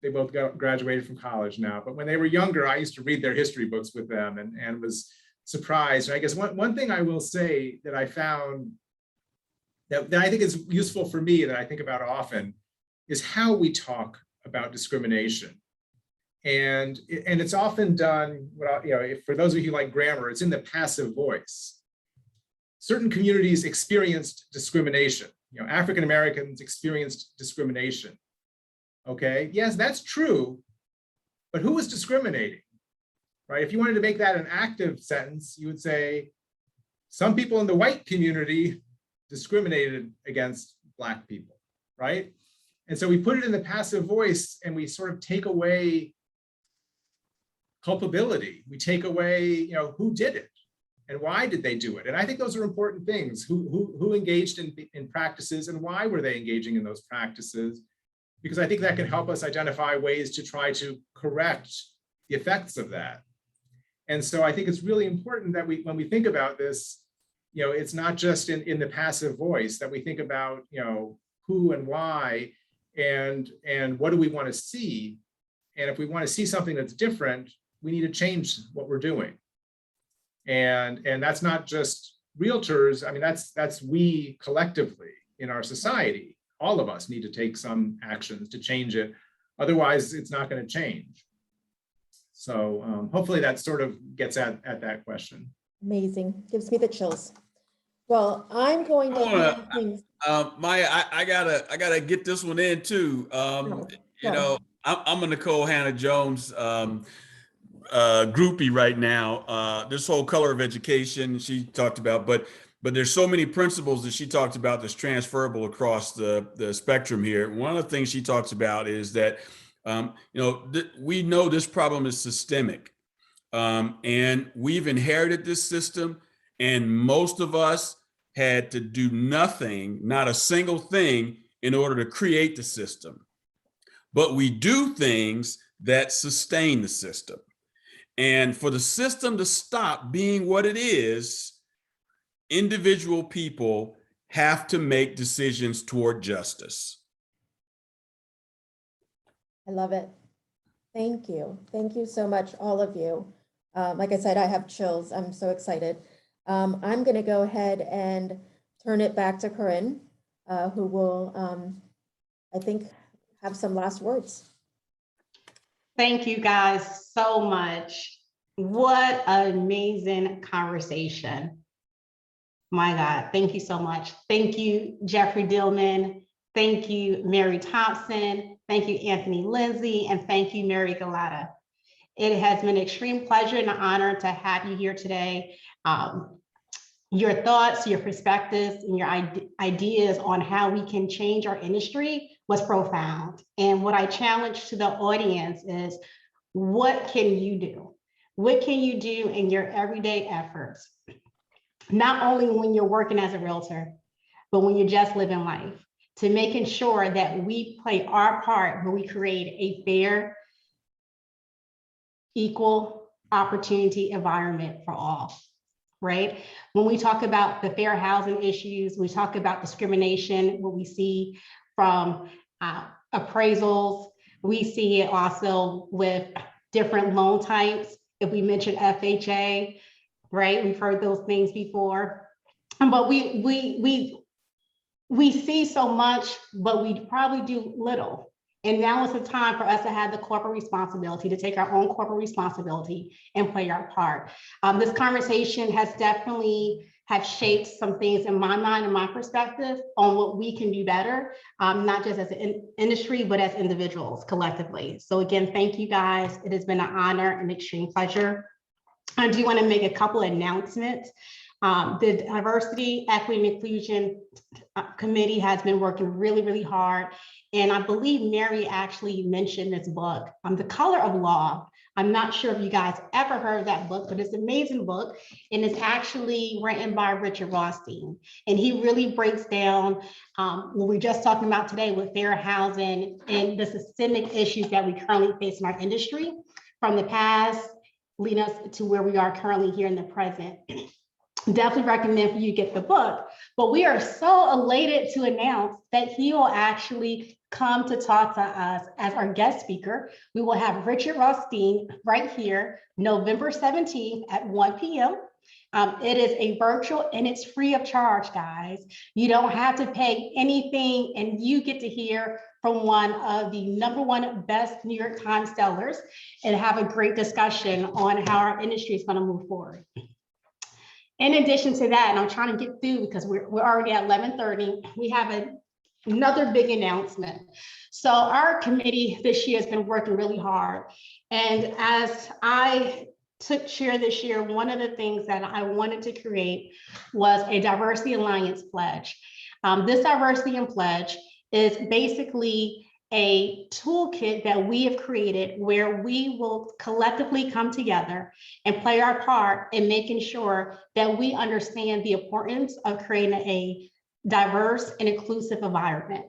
they both graduated from college now, but when they were younger, I used to read their history books with them and was surprised. And I guess one thing I will say that I found that I think is useful for me, that I think about often, is how we talk about discrimination. And it's often done, for those of you who like grammar, it's in the passive voice. Certain communities experienced discrimination. African Americans experienced discrimination. Okay, yes, that's true, but who was discriminating, right? If you wanted to make that an active sentence, you would say, some people in the white community discriminated against Black people, right? And so we put it in the passive voice and we sort of take away culpability. We take away, who did it and why did they do it? And I think those are important things. Who engaged in practices and why were they engaging in those practices? Because I think that can help us identify ways to try to correct the effects of that. And so I think it's really important that when we think about this, it's not just in the passive voice, that we think about, who and why and what do we want to see? And if we want to see something that's different, we need to change what we're doing. And that's not just realtors. I mean, that's we collectively in our society. All of us need to take some actions to change it. Otherwise, it's not going to change. So hopefully that sort of gets at that question. Amazing. Gives me the chills. Well, I'm going to hand things. Maya, I gotta get this one in too. I'm a Nicole Hannah-Jones groupie right now. This whole color of education she talked about, but there's so many principles that she talked about that's transferable across the spectrum here. One of the things she talks about is that we know this problem is systemic, and we've inherited this system, and most of us had to do nothing, not a single thing, in order to create the system. But we do things that sustain the system. And for the system to stop being what it is, individual people have to make decisions toward justice. I love it. Thank you. Thank you so much, all of you. Like I said, I have chills. I'm so excited. I'm going to go ahead and turn it back to Corinne, who will, I think, have some last words. Thank you guys so much. What an amazing conversation. My God, thank you so much. Thank you, Jeffrey Dillman. Thank you, Mary Thompson. Thank you, Anthony Lindsey, and thank you, Mary Galata. It has been an extreme pleasure and an honor to have you here today. Your thoughts, your perspectives, and your ideas on how we can change our industry was profound. And what I challenge to the audience is, what can you do? What can you do in your everyday efforts? Not only when you're working as a realtor, but when you're just living life, to making sure that we play our part when we create a fair, equal opportunity environment for all, right? When we talk about the fair housing issues, we talk about discrimination, what we see from appraisals, we see it also with different loan types. If we mention FHA, right? We've heard those things before, but we see so much, but we probably do little. And now is the time for us to have the corporate responsibility, to take our own corporate responsibility and play our part. This conversation has definitely shaped some things in my mind and my perspective on what we can do better, not just as an industry, but as individuals collectively. So again, thank you guys. It has been an honor and extreme pleasure. I do want to make a couple of announcements. The Diversity, Equity, and Inclusion Committee has been working really, really hard. And I believe Mary actually mentioned this book, The Color of Law. I'm not sure if you guys ever heard of that book, but it's an amazing book. And it's actually written by Richard Rothstein. And he really breaks down what we're just talking about today with fair housing and the systemic issues that we currently face in our industry. from the past, leading us to where we are currently here in the present. Definitely recommend for you get the book, but we are so elated to announce that he will actually come to talk to us as our guest speaker. We will have Richard Rothstein right here, November 17th at 1 p.m. It is a virtual and it's free of charge, guys. You don't have to pay anything, and you get to hear from one of the #1 best New York Times sellers and have a great discussion on how our industry is going to move forward. In addition to that, and I'm trying to get through because we're already at 11:30, we have another big announcement. So our committee this year has been working really hard. And as I took chair this year, one of the things that I wanted to create was a Diversity Alliance pledge. This Diversity and Pledge is basically a toolkit that we have created where we will collectively come together and play our part in making sure that we understand the importance of creating a diverse and inclusive environment,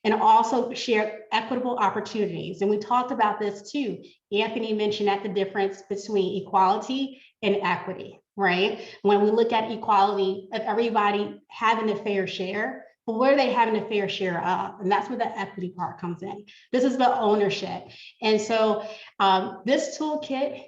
and also share equitable opportunities. And we talked about this too. Anthony mentioned that the difference between equality and equity, right? When we look at equality of everybody having a fair share, but what are they having a fair share of? And that's where the equity part comes in. This is the ownership. And so this toolkit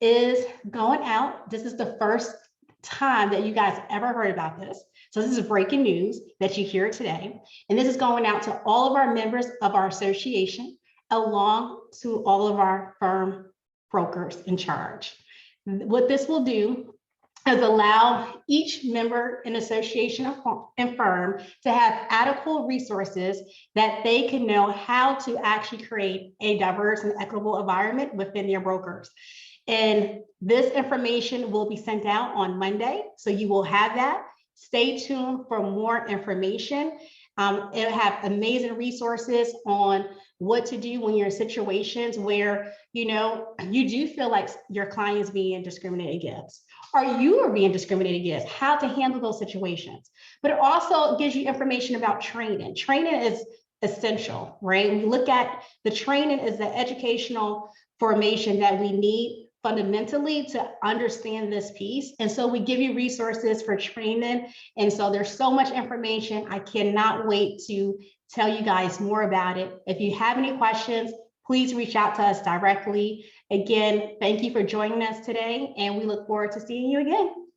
is going out. This is the first time that you guys ever heard about this. So this is breaking news that you hear today. And this is going out to all of our members of our association, along to all of our firm brokers in charge. What this will do is allow each member in association and firm to have adequate resources that they can know how to actually create a diverse and equitable environment within their brokers. And this information will be sent out on Monday, so you will have that. Stay tuned for more information. It'll have amazing resources on what to do when you're in situations where you do feel like your client is being discriminated against, or you are being discriminated against, how to handle those situations. But it also gives you information about training. Training is essential, right? When you look at the training is the educational formation that we need fundamentally to understand this piece. And so we give you resources for training. And so there's so much information. I cannot wait to tell you guys more about it. If you have any questions, please reach out to us directly. Again, thank you for joining us today, and we look forward to seeing you again.